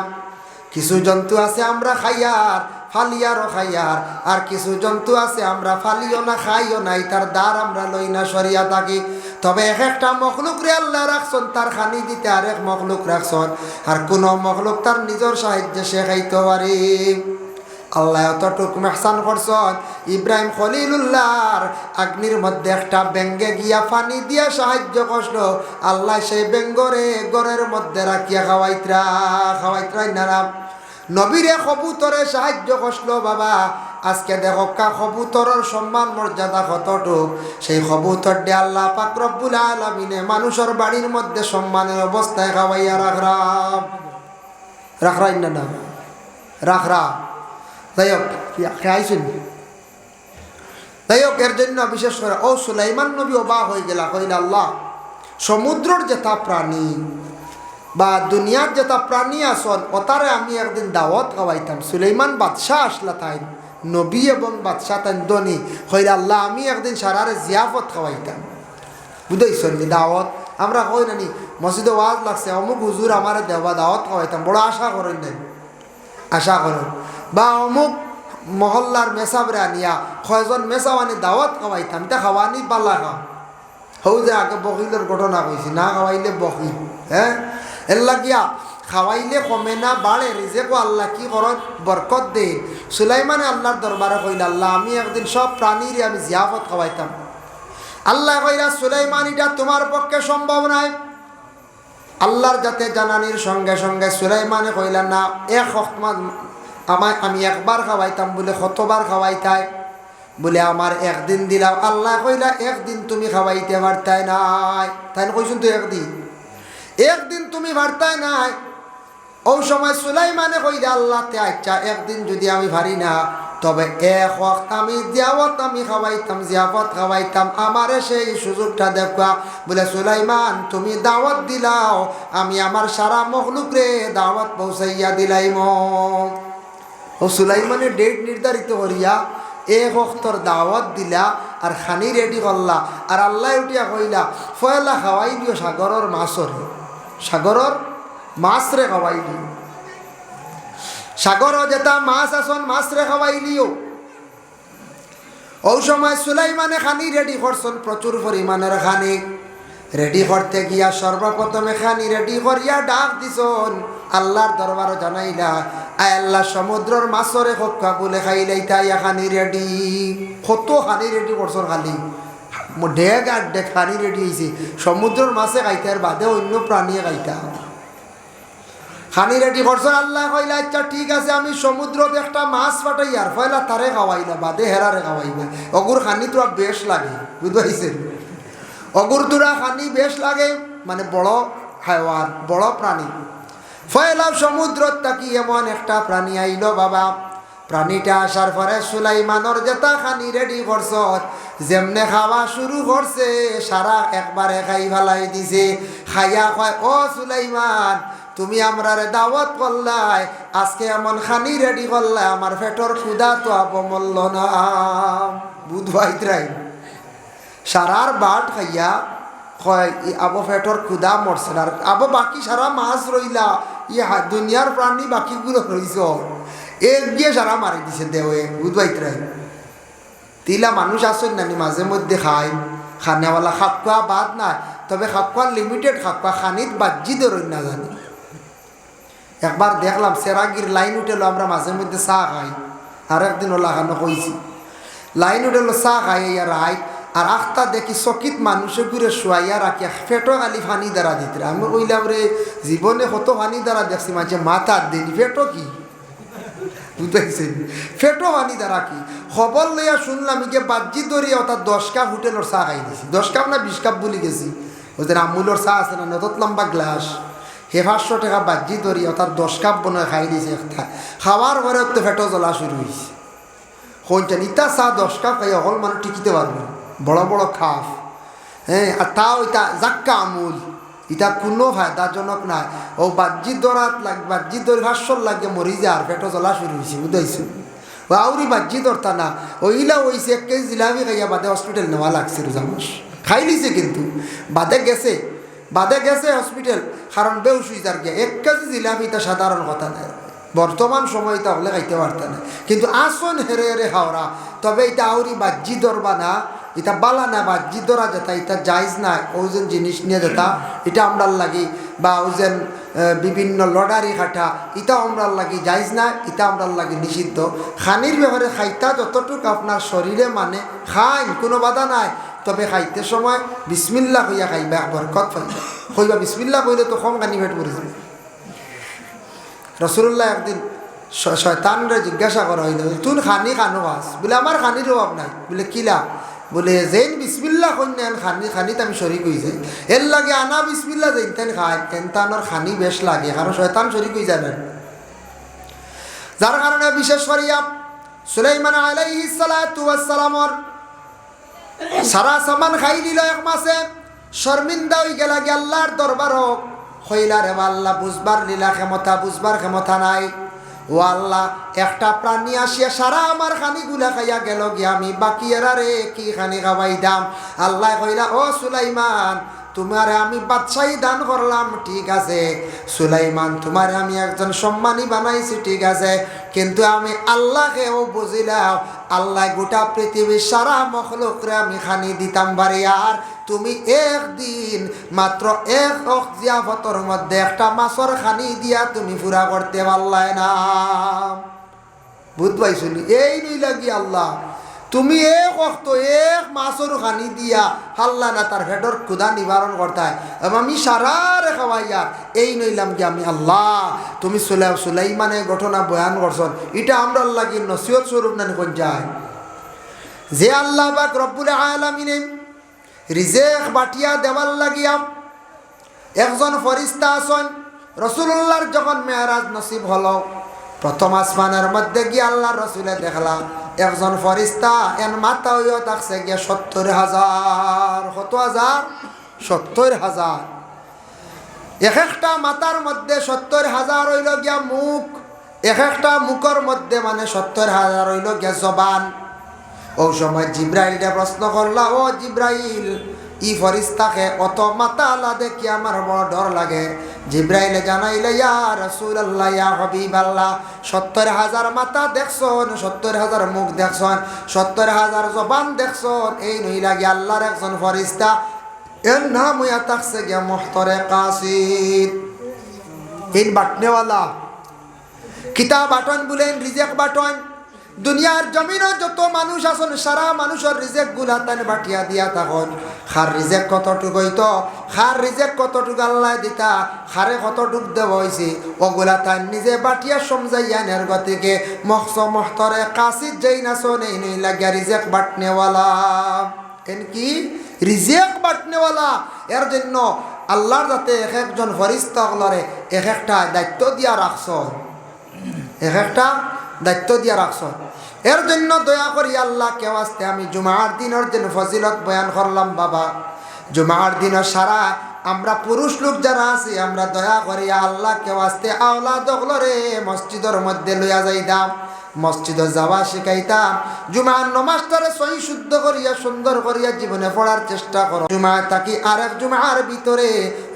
A: কিছু জন্তু আছে আমরা খাইয়ার ফালিয়ারও খাইয়ার আর কিছু জন্তু আছে আমরা ফালিও না খাইও নাই তার দ্বার আমরা লই না সরিয়া থাকি তবে একটা মখলুক রে আল্লাহ রাখছন তার খানি দিতে আরেক মখলুক রাখছন আর কোন মখলুক তার নিজের সাহায্যে সে খাইতে পারে আল্লাহ এতটুকু মেহসান করছেন ইব্রাহিম খলিলুল্লাহর অগ্নির মধ্যে একটা ব্যাঙ্গে গিয়া পানি দিয়া সাহায্য করল আল্লাহ সেই ব্যাঙ্গরে গড়ের মধ্যে রাখিয়া খাওয়াইত্রাই নারাম নবীরে কবুতরে সাহায্য করল বাবা আজকে দেখো কবুতরের সম্মান মর্যাদা কতটুক সেই কবুতর ডে আল্লাহ পাক রব্বুল আলামিনে মানুষের বাড়ির মধ্যে সম্মানের অবস্থায় খাওয়াইয়া রাখরাই না রাখরা যাই হোক খাইছেন যাই হোক এর জন্য বিশেষ করে ও সুলাইমান নবী অবাক হয়ে গেলা কইলা আল্লাহ সমুদ্রের যেটা প্রাণী বা দুনিয়ার যেটা প্রাণী আসন ওতারে আমি একদিন দাওয়াত খাওয়াইতাম সুলাইমান বাদশাহ আসলা তাই নবী এবং বাদশাহ তাই দনি কইলা আল্লাহ আমি একদিন সারারে জিয়াফত খাওয়াইতাম বুঝাইছেন দাওয়াত আমরা কই নানি মসজিদে ওয়াজ লাগছে অমুক হুজুর আমার দেওয়া দাওয়াত খাওয়াইতাম বড় আশা করেন নাই আশা করেন বা অমুক মহল্লার মেসাবরে আনিয়া কয়জন মেসাও আনি দাওয়াত খাওয়াইতাম তা খাওয়ানি পাল্লা খাও হৌ যে আগে বকিলের ঘটনা কইছি না খাওয়াইলে বকি হ্যাঁ এল্লা গিয়া খাওয়াইলে কমে না বাড়ে রিজেকও আল্লাহ কি করেন বরকত দে সুলাইমানে আল্লাহর দরবারে কইল আল্লাহ আমি একদিন সব প্রাণীরে আমি জিয়াফত খাওয়াইতাম আল্লাহ কইলা সুলাইমান এটা তোমার পক্ষে সম্ভব নাই আল্লাহর যাতে জানানির সঙ্গে সঙ্গে সুলাইমানে কইলা না এক আমি একবার খাওয়াইতাম বলে কতবার খাওয়াইতাই বলে আমার একদিন দিলাম। আল্লাহ কইলা একদিন তুমি খাওয়াইতে পারতাই নাই। তাই কইছুন তো একদিন তুমি পারতাই নাই। ওই সময় সুলাইমানে কইলা আল্লাহ তে আচ্ছা একদিন যদি আমি পারি না, তবে এক ওয়াক্ত আমি জিয়াফত আমি খাওয়াইতাম, জিয়াফত খাওয়াইতাম, আমারে সেই সুযোগটা দেখা। বলে সুলাইমান তুমি দাওয়াত দিলাও, আমি আমার সারা মখলুক রে দাওয়াত পৌঁছাইয়া দিলাইম। ও সুলাইমানের ডেট নির্ধারিত করিয়া এক ওয়াক্তর দাওয়াত দিলা আর খানি রেডি করলা। আর আল্লাহ উঠিয়া কইলা ফয়লা খাওয়াই দিও সাগরের মাছরে, সাগরের মাছ রে খাওয়াই দিও, সাগর যেটা মাছ আসন মাছ রে খাওয়াই দিও। ওই সময় সুলাইমানে খানি রেডি করছেন, প্রচুর পরিমাণের খানি রেডি করতে গিয়া সর্বপ্রথমে খানি রেডি করিয়া ডাক দিছন আল্লাহর দরবার জানাইলা, আয় আল্লাহ সমুদ্রের মাছরে হক্কা বলে খাইলাই তাই খানি রেডি। কত খানি রেডি করছন, খালি ডেক আর ডেক খানি রেডি হয়েছে। সমুদ্রের মাছে খাইতে আর বাদে অন্য প্রাণীয়ে খাইতা খানি রেডি করছন। আল্লাহ কইলা আচ্ছা ঠিক আছে, আমি সমুদ্রতে একটা মাছ পাঠাই আর ফয়লা তারে খাওয়াইলা, বাদে হেরারে খাওয়াইবা। অগুর খানি তো বেশ লাগে, বুঝতে পারছেন? অগুর তুরা খানি বেশ লাগে, মানে বড় হাইওয়ান, বড় প্রাণী। ফয়লা সমুদ্রত তাকি এমন একটা প্রাণী আইল বাবা। প্রাণীটা আসার পরে সুলাইমানর যেটা খানি রেডি করছ, যেমনে খাওয়া শুরু করছে সারা একবারে খাই ফেলাই দিছে। খাইয়া কয় ও সুলাইমান তুমি আমরারে দাওয়াত করলাই, আজকে এমন খানি রেডি করলাই, আমার পেটর ক্ষুধা তো অপমূল্য না। বুধবাইতরাই সারার বাট খাইয়া কয় আবো পেটর ক্ষুধা মরছে না, আবো বাকি সারা মাছ রইলা, দুনিয়ার প্রাণী বাকিগুলো রইছ, এক গিয়ে সারা মারি দিছে দেওয়ে। বুধবাইতরাই তিলা মানুষ আসেন নানি মাঝে মধ্যে খায়, খানেওয়ালা খাপ খোয়া বাদ নাই, তবে খাপ খোয়ার লিমিটেড খাপ খোয়া, খানিত বাজ্জি ধরুন না জানি। একবার দেখলাম সেরাগির লাইন উঠেলো, আমরা মাঝে মধ্যে চা খাই, আর একদিন ওলা খানো কইছি লাইন উঠেলো চা খাই আর আই, আর আখতা দেখি চকিত মানুষে ঘুরে শোয়াইয়া রাখিয়া ফেটো খালি ফানি দ্বারা দিতে। আমি কইলাম রে জীবনে কত ফানি দ্বারা দেখছি, মাঝে মাথা দেনি ফেটো কি বুঝতেছেন, ফেটো ফানি দ্বারা কি খবর লইয়া শুনলাম গিয়ে বাজ্জি ধরিয়া অর্থাৎ 10 কাপ হোটেলের চা খাই দিছি। 10 কাপ না 20 কাপ বলি গেছি। ওদের আমুলের চা আছে না নতত লম্বা গ্লাস, হে 500 টাকা বাজ্জি ধরি অর্থাৎ 10 কাপ বনে খাই দিছে একটা। খাওয়ার পরে তো ফেটো জ্বলা শুরু হয়েছে। কোনটা ইতা চা 10 কাপ খাই অকল মানে টিকিতে পারবে, বড় বড় খাপ, হ্যাঁ। আর তাও এটা জাক্কা আমুল, এটা কোনো ফায়দাজনক নাই। ও বাজ্জি দরাত লাগ বাজ্জি দরি 500 লাগে মরি যায় আর পেটো জ্বলা শুরু হয়েছে। বুঝাইছে ও আউরি বাজ্জি দরতা না, ওইলা হয়েছে 1 কেজি জিলাপি খাইয়া বাদে হসপিটাল নেওয়া লাগছে। রোজা মাস খাই লিছে কিন্তু বাদে গেছে হসপিটাল, কারণ বেউস হয়ে যার গিয়া 1 কেজি জিলাপি তা সাধারণ কথা নাই, বর্তমান সময় তাহলে খাইতে পারত না। কিন্তু আসন হেরে হেরে হাওড়া, তবে এটা আউরি বাজ্জি দরবা না, এটা বালা না বাজ্জি ধরা যেটা এটা জায়জ না। ওজন জিনিস নিয়ে যেটা এটা আমরার লাগি, বা ওজন বিভিন্ন লডারি খাটা এটা আমরার লাগি জায়জ না, এটা আমরার লাগি নিষিদ্ধ। খানির ব্যাপারে খাইতা যতটুকু আপনার শরীরে মানে খাইন, কোনো বাধা নাই, তবে খাইতে সময় বিসমিল্লাহ হইয়া খাইবা, বরকত পাইবা। কইবা বিসমিল্লাহ কইলে তো কম খানি পেট পড়ে যাবে। রসুল্লাহ একদিন শয়তানরে জিজ্ঞাসা করা হইল তুই খানি খানো আস, বলে আমার খানির অভাব নাই। বলে কিলা? বলে যেন বিসমিল্লাহ কন্যান খানিত আমি শরিক হয়ে যাই, এর লাগে আনা বিসমিল্লাহ যেন তেন খাই তেনতানোর খানি বেশ লাগে, কারণ শয়তান শরিক হয়ে যাবেন। যার কারণে বিশেষ করিয়া সুলাইমান আলাইহিস সালাতু ওয়াস সালামর সারা সামান খাই নিল এক মাসে, শর্মিন্দা হয়ে গেলা গিয়ে আল্লাহর দরবার হোক হইলা রে আল্লাহ, বুঝবার লীলা ক্ষমতা, বুঝবার ক্ষমতা নাই। ও আল্লাহ, একটা প্রাণী আসিয়া সারা আমার খানিগুলা খাইয়া গেল গিয়া, আমি বাকি এরা রে কি খানি খাওয়াই দাম? আল্লাহ কইলা ও সুলাইমান, তোমারে আমি বাদশাহী দান করলাম, ঠিক আছে সুলাইমান, তোমারে আমি একজন সম্মানী বানাইছি, ঠিক আছে, কিন্তু আমি আল্লাহকেও বুঝিলাম, আল্লাহ গোটা পৃথিবীর সারা মখলুকরে আমি খানি দিতাম পারি, আর তুমি একদিন মাত্র এক জিয়াফতর মধ্যে একটা মাছর খানি দিয়া তুমি পুরা করতে পারলাই না। বুঝ পাইছনি? এই নই লাগি আল্লাহ তুমি এক অক্ত এক মাছর খানি দিয়া হাল্লা না তার ভেটর ক্ষুধা নিবারণ করতায়, আমি সারা রে খাওয়াইয়া এই নইলাম কি আমি আল্লাহ। তুমি সুলাইমানের ঘটনা বয়ান করছন, এটা আমরা লাগি নসিহত স্বরূপ নানি কোন যায়। যে আল্লাহ পাক রব্বুল আলামিনে রিজেক বাটিয়া দেওয়ার লাগিয়া একজন ফরিস্তা আছেন। রাসূলুল্লাহর যখন মেরাজ নসিব হলো, প্রথম আসমানের মধ্যে গিয়ে আল্লাহ রসুলে দেখলাম একজন ফরিস্তা এন মাথা হইয়া থাকছে গিয়ে ৭০,০০০। কত হাজার? ৭০,০০০। এক একটা মাথার মধ্যে ৭০,০০০ হইল গিয়া মুখ, এক একটা মুখের মধ্যে মানে ৭০,০০০ হইল গিয়া জবান। ও সময় জিব্রাইলকে প্রশ্ন করলা, ও জিব্রাইল, ই ফরিস্তাকে অত মাথা আলা দেখি আমার বড় ডর লাগে। জিব্রাইলে জানাইলে, ইয়া রাসূলুল্লাহ, ইয়া হাবিবাল্লাহ, ৭০,০০০ মাথা দেখছন, ৭০,০০০ মুখ দেখছন, ৭০,০০০ জবান দেখছন, এই নই লাগে আল্লাহর একজন ফরিস্তা, এর নাম হইয়া থাকছে গিয়া মুহতরে কাসিদ। এই বাটনেওয়ালা কিতাব বাটন বলেন, রিজেক বাটন। দুনিয়ার জমিনও যত মানুষ আছেন সারা মানুষের রিজেক গুলা তান বাটিয়া দিয়া তখন খার রিজেক কতটুক হইতো, খার রিজেক কতটুক আল্লাহ দিতা, খারে কতটুক দেওয়া হয়েছে ওগুলা তাই নিজে বাটিয়া সমঝাইয়া নের গতিকে মহস মহতরে কাসিদ যেই নাচন এই নই লাগিয়া রিজেক বাটনেওয়ালা। কেন কি রিজেক বাটনেওয়ালা? এর জন্য আল্লাহর যাতে এক একজন ফরিস্তা হলরে এক একটা দায়িত্ব দিয়া রাখছ, এক একটা দায়িত্ব দিয়া রাখছ। এর জন্য দয়া করি আল্লাহ কেউ আসতে আমি জুমার দিনের দিন ফজিলত বয়ান করলাম। বাবা, জুমার দিনের সারা আমরা পুরুষ লোক যারা আছি আমরা দয়া করি আল্লাহ কেউ আসতে আওলা দখলরে মসজিদের মধ্যে লইয়া যাইতাম, মসজিদে যাওয়া শিখাইতাম, জুমার নমাজটারে সহি শুদ্ধ করিয়া সুন্দর করিয়া জীবনে পড়ার চেষ্টা করো। জুমায় থাকি আরেক জুমার ভিতরে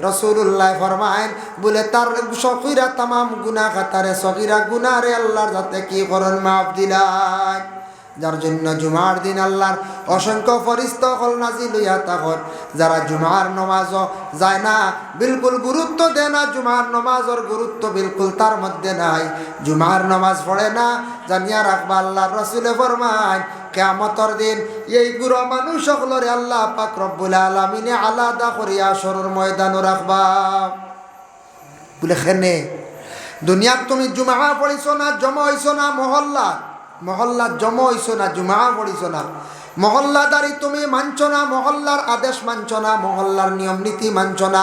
A: রাসূলুল্লাহ ফরমায়েন বলে তার সগীরা তামাম গুনাহ খাতারে সগীরা গুনাহরে আল্লাহর যাতে কি করন মাফ দিলাই। যার জন্য জুমার দিন আল্লাহর অসংখ্য ফরিস্তা হল নাজিল হইয়া থাকন। যারা জুমার নমাজ যায় না, বিলকুল গুরুত্ব দেয় না, জুমার নমাজের গুরুত্ব বিলকুল তার মধ্যে নাই, জুমার নমাজ পড়ে না, জানিয়া রাখবা আল্লাহর রাসূলে ফরমায় কিয়ামতের দিন এই গুরু মানুষ সকলরে আল্লাহ পাক রব্বুল আলামিনে আলাদা করিয়া হাশরের ময়দানে রাখবা। বলে খেনে দুনিয়াত তুমি জুমা পড়িছো না, জমা হইছো না, মহল্লা জমা হইছো না, জুমা পড়িছো না, মহল্লাদারি তুমি মানছ না, মহল্লার আদেশ মানছ না, মহল্লার নিয়ম নীতি মানছ না,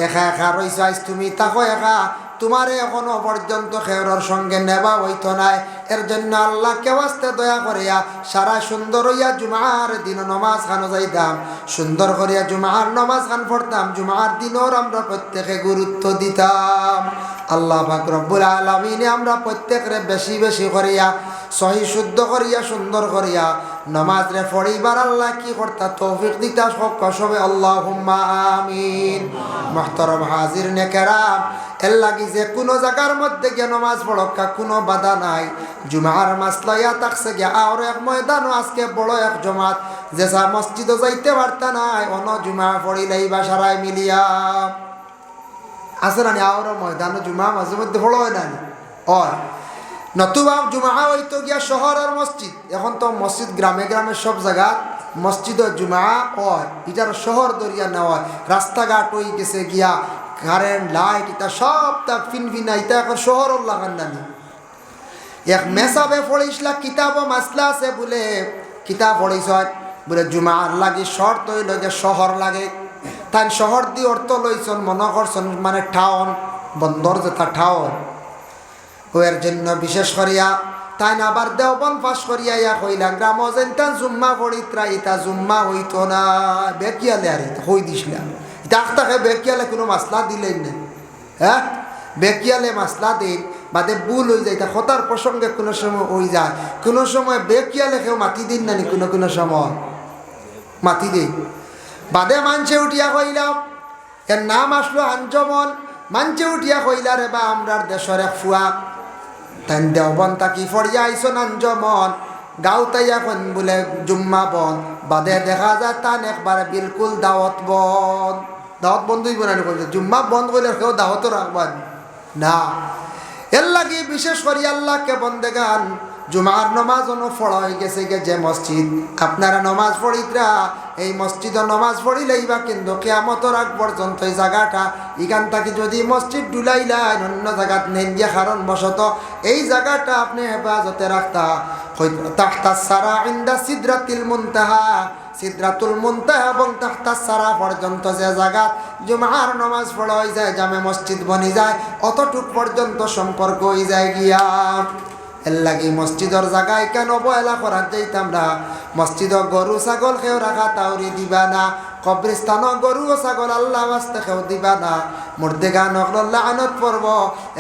A: একা একা রইছো আইস তুমি, তাকো একা তোমারে এখনো পর্যন্ত খেয়রর সঙ্গে নেবা হইতো নাই। এর জন্য আল্লাহ কেউ আসতে দয়া করিয়া সারা সুন্দর হইয়া জুমার দিন নমাজ খানো যাইতাম, সুন্দর করিয়া জুমার নমাজ খান পড়তাম, জুমার দিনর আমরা প্রত্যেকে গুরুত্ব দিতাম। আল্লাহ পাক রব্বুল আলামিনে আমরা প্রত্যেকরে বেশি বেশি করিয়া সহি শুদ্ধ করিয়া সুন্দর করিয়া নমাজ রে পড়িবার আল্লাহ কি করতা তৌফিক দিতা সবে আল্লাহুম্মা আমিন। মুহতারাম হাজিরিনে কেরাম, এর লাগি যে কোনো জায়গার মধ্যে গিয়ে নমাজ পড়কা কোনো বাধা নাই। জুমার মাসলাইয়া থাকছে গিয়া আর এক ময়দানও আজকে বড় এক জমাত যেসা মসজিদও যাইতে পারতা নাই, অন জুমা পড়িলেই বা সারাই মিলিয়া আছে না আর ময়দানও জুমা মাঝে মধ্যে বড় হয় না ওর নতুবা জুমা হইতো গিয়া শহরের মসজিদ। এখন তো মসজিদ গ্রামে গ্রামে সব জায়গা মসজিদ জুমা হয়, এটার শহর দরিয়া নেওয়া, রাস্তাঘাট হয়ে গেছে গিয়া কারেন্ট লাইট এটা সব তা ফিনফিনা, এটা এখন শহরের লাগান নানি। এক মেসাবে পড়িসলা কিতাব মাসলা আছে বলে কিতাব পড়িস বলে জুমার লাগে শর্ত হইল গিয়ে শহর লাগে, তাই শহর দিয়ে অর্থ লইছন মনে করছেন মানে টাউন, বন্দর যেটা টাউন। ওর জন্য বিশেষ করিয়া তাই না আবার দেওবন পাশ করিয়া ইয়া কইলা গ্রাম যেনটা জুম্মা পড়িত্রা ইতা জুম্মা হইতো না, বেকিয়ালে আর হই দিছিলাম তাকে বেকিয়ালে কোনো মাসলা দিলেন না, হ্যাঁ বেকিয়ালে মাসলা দিন বাদে ভুল হয়ে যায়, তা কথার প্রসঙ্গে কোনো সময় হয়ে যায়, কোনো সময় বেকিয়ালে কেউ মাতি দিন নানি, কোনো কোনো সময় মাতি দিন বাদে মানছে উঠিয়া কইলাম এর নাম আসলো আঞ্জমন, মানছে উঠিয়া কইলা রে বা আমরার দেশের এক ফুয়া তাই দেওবন তাকি ফড়িয়া আইসন আঞ্জমন গাঁও তাই এখন বলে জুম্মা বন বাদে দেখা যায় তান একবারে বিলকুল দাওয়াত বন্ধই বানানি করছে, জুম্মা বন্ধ করলে কেউ দাওয়াতও রাখবেন না। এর লাগে বিশেষ করি আল্লাহকে বন্দেগান জুমার নমাজ পড়া হয়ে গেছে যে মসজিদ আপনারা নমাজ পড়িতরা এই মসজিদ নমাজ পড়িলেই বা কিন্তু কিয়ামতের আগ পর্যন্ত এই জায়গাটা এখান থেকে যদি মসজিদ ডুলাইলাই অন্য জায়গাত নেন গিয়া কারণ বশত এই জায়গাটা আপনি হেফাজতে রাখতা তাহতা সারা ইন্দা সিদরাতিল মুনতাহা সিদরাতুল মুনতাহা এবং তাহতা সারা পর্যন্ত যে জায়গাত জুমার নমাজ পড়া হয়ে যায় জামে মসজিদ বনি যায় অতটুক পর্যন্ত সম্পর্ক হয়ে যায় গিয়া এর লাগি মসজিদর জায়গায় কেন অবহেলা করার যাইতাম না মসজিদ গরু ছাগল খেয়েও রাখা তাওরি দিবা না কবরিস্তান গরু ও ছাগল আল্লাহ ওয়াস্তে খেও দিবা না মুর্দেগা নকল আনত পড়ব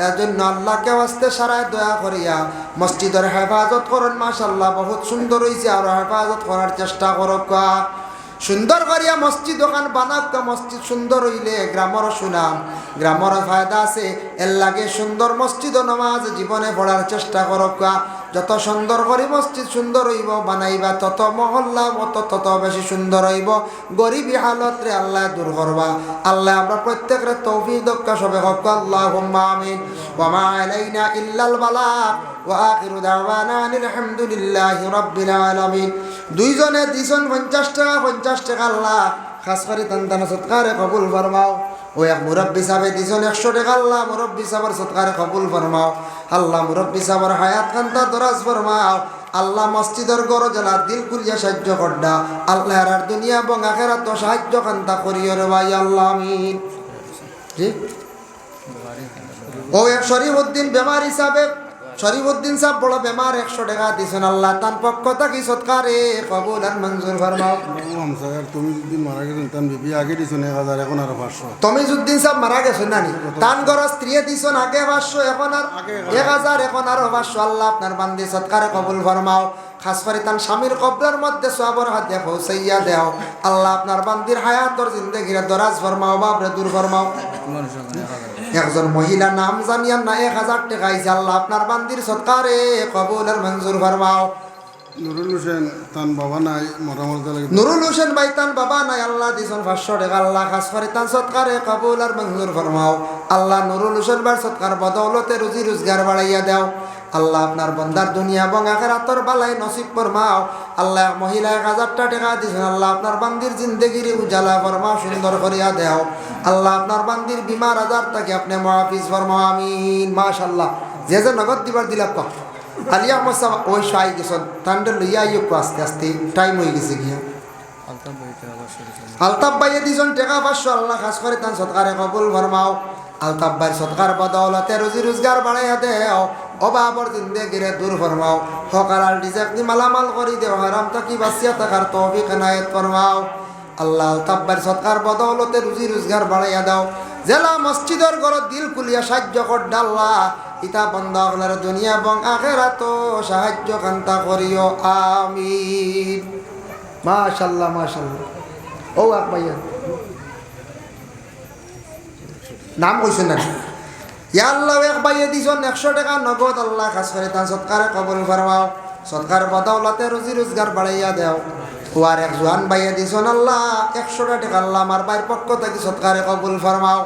A: এর জন্য আল্লাহকে ওয়াস্তে সারায় দয়া করিয়া মসজিদের হেফাজত করুন মাশাআল্লাহ বহুত সুন্দর হয়েছে আর হেফাজত করার চেষ্টা করক সুন্দর করিয়া মসজিদ ওখান বানাক মসজিদ সুন্দর হইলে গ্রামর সুনাম গ্রামর ফায়দা আছে এর লাগে সুন্দর মসজিদ ও নমাজ জীবনে পড়ার চেষ্টা করক যত সুন্দর করে মসজিদ সুন্দর হইব বানাইবা তত মহল্লা মত তত বেশি সুন্দর হইব গরিবী হালত রে আল্লাহ দূর করবা আল্লাহ আমরা প্রত্যেকের তৌফিক দক্কা সবে হক আল্লাহুম্মা আমিন ওয়া মা আলাইনা ইল্লাল বালাগ ওয়া আখিরু দাওয়ানা আলহামদুলিল্লাহি রাব্বিল আলামিন দুইজনে দিছেন 50 টাকা আল্লাহ খাস করে তান সৎকারে কবুল ফরমাও ও এক মুরব্বী সাহেব দিছেন 100 টাকা আল্লাহ মুরব্বী সাহেবের সৎকারে কবুল ফরমাও আল্লাহ মুরব্বী সাহেবের হায়াত খান্তা দরাজ ফরমাও আল্লাহ মসজিদের গড় জ্বালা দিল কুলিয়া সাহায্য করডা আল্লাহ আর দুনিয়া এবং আখিরাত সাহায্য খান্তা করিও রে ভাই আল্লাহ আমিন জি ও এক শরীফউদ্দিন বেমার হিসাবে শরীফউদ্দিন সাহেব বড় বেমার 100 টাকা দিছেন আল্লাহ তার পক্ষ থেকে সৎকারে কবুল আর মঞ্জুর ফরমাও
B: তুমি যদি মারা গেছেন তান বিবি আগে দিছেন 1000 এখন আর 500
A: তমিজউদ্দিন সাহেব মারা গেছেন নানি তান ঘর স্ত্রী দিছেন আগে 500 এখন আর 1000 এখন আর 500 আল্লাহ আপনার বান্দি সৎকারে কবুল ফরমাও খাস করে তার স্বামীর কবরের মধ্যে সওয়াবের হাতে পৌঁছাইয়া দাও আল্লাহ আপনার বান্দির হায়াতর জিন্দেগির দরাজ ফরমাও বাবরে দূর ফরমাও একজন মহিলা নাম জানিয়া না 1000 টাকা আইছে আল্লাহ আপনার বান্দির সৎকারে কবুল আর মঞ্জুর ফরমাও
B: নুরুল হোসেন তান বাবা নাই মোটামুটি লাগে
A: নুরুল হোসেন ভাই তান বাবা নাই আল্লাহ দিছেন 500 টাকা আল্লাহ খাস করে তান সৎকারে কবুল আর মঞ্জুর ফরমাও আল্লাহ নুরুল হোসেন ভাই সৎকার বদৌলতে রুজি রোজগার বাড়াইয়া দাও আল্লাহ আপনার বন্দার দুনিয়া এবং আখিরাতর বালাই নসিব ফরমাও আল্লাহ মহিলা 1000 টাকা দিছেন আল্লাহ আপনার বান্দির জিন্দেগির উজালা ফরমাও সুন্দর করিয়া দাও আল্লাহ আপনার বান্দির বিমার আজার থেকে আপনি মুআফিজ ফরমাও আমিন মাশাআল্লাহ যে যে নগদ দিবার দিলাম কো আলিয়া মোসাব ওই শাই গেছন তান্ডে লইয়া আইও আস্তে আস্তে টাইম হয়ে গেছে গিয়া আলতাফ ভাই দিছেন টাকা 500 আল্লাহ খাস করে তান সৎকারে কবুল ফরমাও আলতাফ ভাই সৎকার বদৌলতে রুজি রোজগার বাড়াইয়া দেও অভাবর জিন্দেগিরে দূর ফরমাও হকারাল রিজেক দি মালামাল করি দেও হারাম থাকি বাঁচিয়া থাকার তৌফিক এনায়েত ফরমাও আল্লাহ আলতাফ ভাই সৎকার বদৌলতে রুজি রোজগার বাড়াইয়া দাও জেলা মসজিদের ঘর দিল কুলিয়া সাহায্য কর আল্লাহ ইতা বন্ধ আপনার দুনিয়া এবং আখিরাত সাহায্য কান্তা করিও আমিন মাশাআল্লাহ মাশাআল্লাহ ও আক ভাইয়া নাম কইছেন না ইয়া আল্লাহ এক ভাইয়া দিছেন 100 টাকা নগদ আল্লাহ খাস করে তান সৎকারে কবুল ফরমাও সৎকার বদৌলতে রুজি রোজগার বাড়াইয়া দাও ওয়ার এক জওয়ান ভাইয়া দিছেন আল্লাহ 100 টাকা আল্লাহ আমার ভাইয়ের পক্ষ থেকে সৎকারে কবুল ফরমাও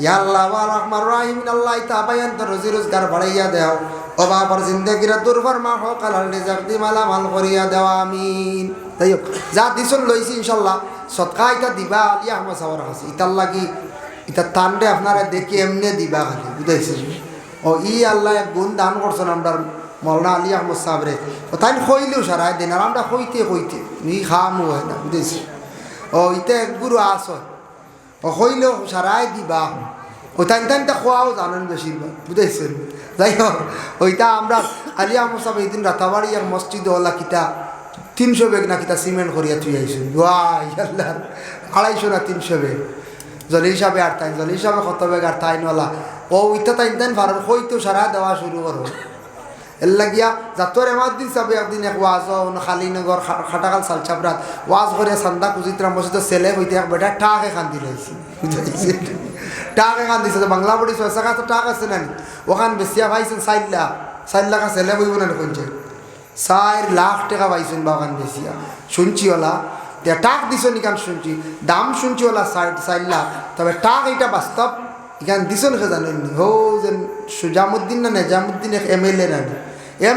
A: ইয়া আল্লাহ ওয়া রহমান রহিম আল্লাহ ইতা বায়ান তো রুজি রোজগার বাড়াইয়া দাও অভাবর জিন্দেগিরে দূর ফরমাও হকালাল রিজক দি মালামাল করিয়া দাও আমিন তাই যা দিছেন লইছি ইনশাআল্লাহ সদকা ইতা দিবা আলী আহমদ সাহেবের কাছে ইতার লাগি ইতা তান্ডে আপনারা দেখি এমনি দিবা খালি বুঝাইছেন ও ই আল্লাহ এক গুণ দান করছেন আমরা মৌলানা আলী আহমদ সাহেবরে ও তাই কইলেও সারাই দিন আর আমরা কইতে নি খামো হয় না বুঝেছি ও ইতে এক গুরু আস ও কইলেও সারাই দিবা ও তাই তাইটা খোয়াও জানেন বেশিরভাগ বুঝেছেন যাই হোক ওইটা আমরা আলী আহমদ সাহেব এই দিন রাতাবাড়ি এক মসজিদ ওলা কিতা 300 বেগ না কিতা সিমেন্ট করিয়া তুই আইসেন ওয়াই আল্লাহ 250 না 300 বেগ জলি হিসাবে আর তাই জলি হিসাবে কত বেগ আর তাইনওয়ালা ও ইটা তাইন ভারত হইতো সারা দেওয়া শুরু করবো এর লাগিয়া যাতর এমার দিন চাবে একদিন এক ওয়াজ খালিনগর খাটাকাল সালচাপরাত ওয়াজ করে সান্দা কুজিতরাম বসে ছেলে হইতে এক বেটা টাকে কান্দি লাইছি টাকে কান্দিছে বাংলা বড়ি 6 টাকা তো টাক আছে না ওখান বেশিয়া পাইছেন 4 লাখ ছেলে হইব না কোনছে 4 লাখ টাকা পাইছেন বা ওখান বেশিয়া শুনছি ওলা টাক দিছ নিকান শুনছি দাম শুনছি ওলা 4 লাখ তবে টাক এটা বাস্তব এখান দিছ না জানেননি হো যে সুজামুদ্দিন না নেজামুদ্দিন এক MLA না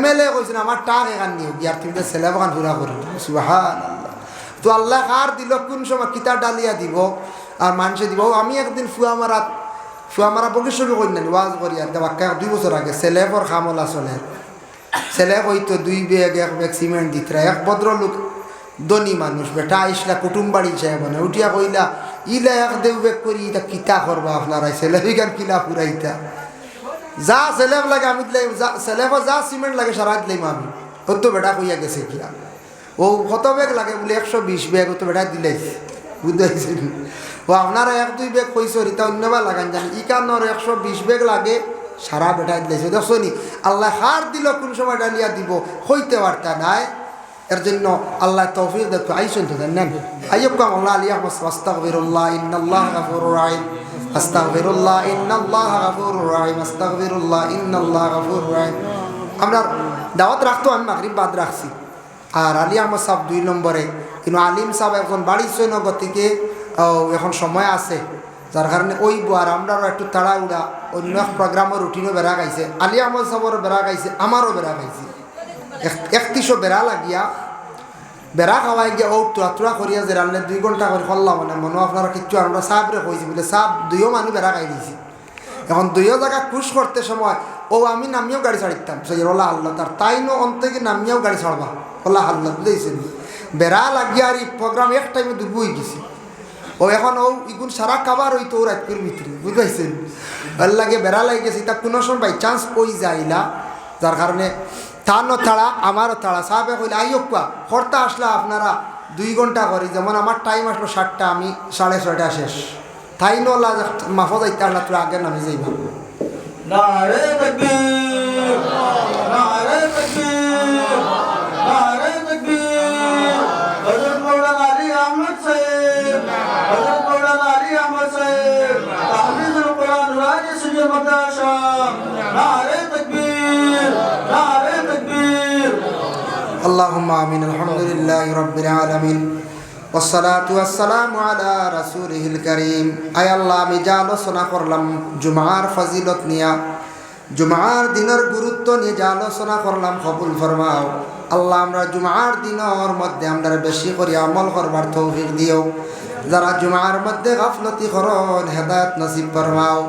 A: MLA কইছেন আমার টাক এখান নিয়ে গিয়ার তুমি ছেলে বাগান পুরা করে সুবহানাল্লাহ। তো আল্লাহ কার দিল কোন সময় কিতা ডালিয়া দিব আর মানুষে দিব। আমি একদিন ফুয়ামারা বকিসবি করি না ওয়াজ করি আর বাক্কা 2 বছর আগে ছেলেপর খামলা চলে ছেলে কইতো 2 ব্যাগ 1 ব্যাগ সিমেন্ট দিতরা। এক ভদ্রলোক ধনী মানুষ বেটা আইসলা কুটুম বাড়ি চাই মানে উঠিয়া কইলা ইলা 1-2 ব্যাগ করি এটা কিতা করবা আপনারা ছেলে বিকার কিলা পুরাইতা যা ছেলেব লাগে আমি দিলাম ছেলেব যা সিমেন্ট লাগে সারা দিলাম আমি। ও তো বেটা কইয়া গেছে কিয়া ও কত ব্যাগ লাগে বলে 120 ব্যাগ ও তো বেটা দিলাইছে বুঝতে ও আপনারা 1-2 ব্যাগ কইসর এটা অন্যবার লাগান জানি ইকানোর 120 ব্যাগ লাগে সারা বেটা দিলাইছে। দেখছো নি আল্লাহ হার দিল কোন সময় ডালিয়া দিব হইতে পারতা নাই। এর জন্য আল্লাহ তৌফিক দেখো আইসন তো জানেন আইয়ুবকাম আল্লাহ আলিয়া আস্তাগফিরুল্লাহ ইন্নাল্লাহ গাফুরুর রাহিম আস্তাগফিরুল্লাহ ইন্নাল্লাহ গাফুরুর রাহিম আস্তাগফিরুল্লাহ ইন্নাল্লাহ গাফুরুর রাহিম। আমরা দাওয়াত রাখতো আমি মাগরিব বাদ রাখছি আর আলী আহমদ সাহেব 2 নম্বরে কিন্তু আলিম সাহেব এখন বাড়ি সৈনগর থেকে এখন সময় আছে যার কারণে ওই আর আমরাও একটু তাড়াহুড়া অন্য এক প্রোগ্রামের রুটিনও বেড়া গাইছে আলী আহমদ সাহেবেরও বেড়া গাইছে আমারও বেড়া গাইছে 3100 বেড়া লাগিয়া বেড়া খাওয়াই গিয়া ও তুরা করিয়া যে রান্নে 2 ঘন্টা করে করলাম মানে মনে আপনারা কিচ্ছু আমরা সাহেবরে কইছি বলে সাহেব 2ও মানুষ বেড়া খাই দিয়েছি এখন 2ও জায়গা খুশ করতে সময় ও আমি নামিয়েও গাড়ি ছাড়িতাম সেই ওলা আল্লাহ তার তাই নো অন্তকে নামিয়েও গাড়ি ছাড়বা ওলা আল্লাহ বুঝেছেন বেড়া লাগিয়া আর এই প্রোগ্রাম এক টাইমে ডুবুই গেছি ও এখন ও ইগুন সারা কাবার হইতো ও রাতপুর ভিতরে বুঝাইছেন ভাল লাগে বেড়া লাগে গেছে তা কোনো সময় বাই চান্স ওই যাইলা যার কারণে তারও তাড়া আমারও তাড়া সাহেবে কইলে আইয়ুবা করতে আসলে আপনারা 2 ঘন্টা করি যেমন আমার টাইম আসলো 7টা আমি 6:30 শেষ তাই নলা মাফ যাইতে আসলে তোর আগে নামে যাইবা
C: নারে তাকবীর নারে তাকবীর নারে তাকবীর হযরত মাওলানা আলী আহমদ সাহেব হযরত মাওলানা আলী আহমদ সাহেব তাহফিজুল কুরআন নুরানি সুজে মাদ্রাসা নারে তাকবীর নারে তাকবীর
A: আল্লাহুম্মা আমিন আলহামদুলিল্লাহি রাব্বিল আলামিন والصلاة والسلام على رسوله الكريم আয় আল্লাহ আমি যা আলোচনা করলাম জুমার ফজিলত নিয়া জুমার দিনের গুরুত্ব নিয়ে যা আলোচনা করলাম কবুল ফরমাও আল্লাহ আমরা জুমার দিনের মধ্যে আমরা বেশি করে আমল করবার তৌফিক দিও যারা জুমার মধ্যে গাফলতি করন হেদায়েত নসিব ফরমাও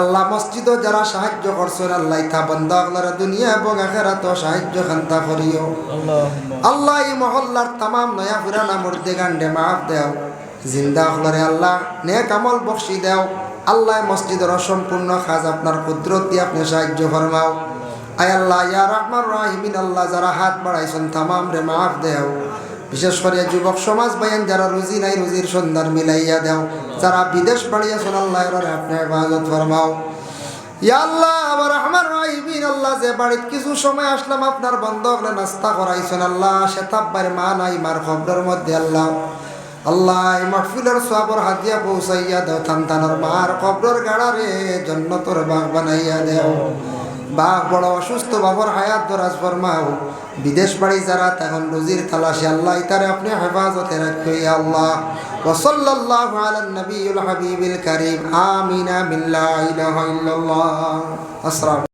A: আল্লাহ মসজিদও যারা সাহায্য করছেন আল্লাহ তা বান্দা আল্লাহর দুনিয়া এবং আখিরাতেও সাহায্য খান্তা করিও আল্লাহ এই মহল্লার তামাম নয়া পুরানা মুর্দে গান্ডে মাফ দেও জিন্দা হলরে আল্লাহ নেক আমল বখশি দেও আল্লাহ মসজিদের অসম্পূর্ণ কাজ আপনার কুদরত দিয়ে আপনি সাহায্য ফরমাও আয় আল্লাহ ইয়া রহমান রাহিমিন আল্লাহ যারা হাত বাড়াইছেন তামাম রে মাফ দেও বিশেষ করে যুবক সমাজ বাইন যারা রুজি নাই রুজির সন্ধান মিলাইয়া দেও যারা বিদেশ বাড়িয়েছেন আল্লাহ আপনি হেফাজত ফরমাও ইয়া আল্লাহ আবার রহমান রাহিমিন আল্লাহ যে বাড়িতে কিছু সময় আসলাম আপনার বন্ধ হলে নাস্তা করাইছেন আল্লাহ সেতাব্বার মা নাই মার খবরের মধ্যে আল্লাহ আল্লাহ এই মাহফিলের সওয়াবের হাদিয়া পৌঁছাইয়া দেও থানতানোর মার কবরের গাড়ারে জান্নাতের বাগ বানাইয়া দেও বাঘ বড় অসুস্থ বাবর হায়াত দরাজ ফরমাও বিদেশ বাড়ি যারা তখন রুজির তালাশে আল্লাহ ইতারে আপনি হেফাজতে রাখো ইয়া আল্লাহ ওয়া সাল্লাল্লাহু আলান নবিয়্যিল হাবিবিল কারীম আমিন বিল্লা ইলাহা ইল্লাল্লাহ আসসালামু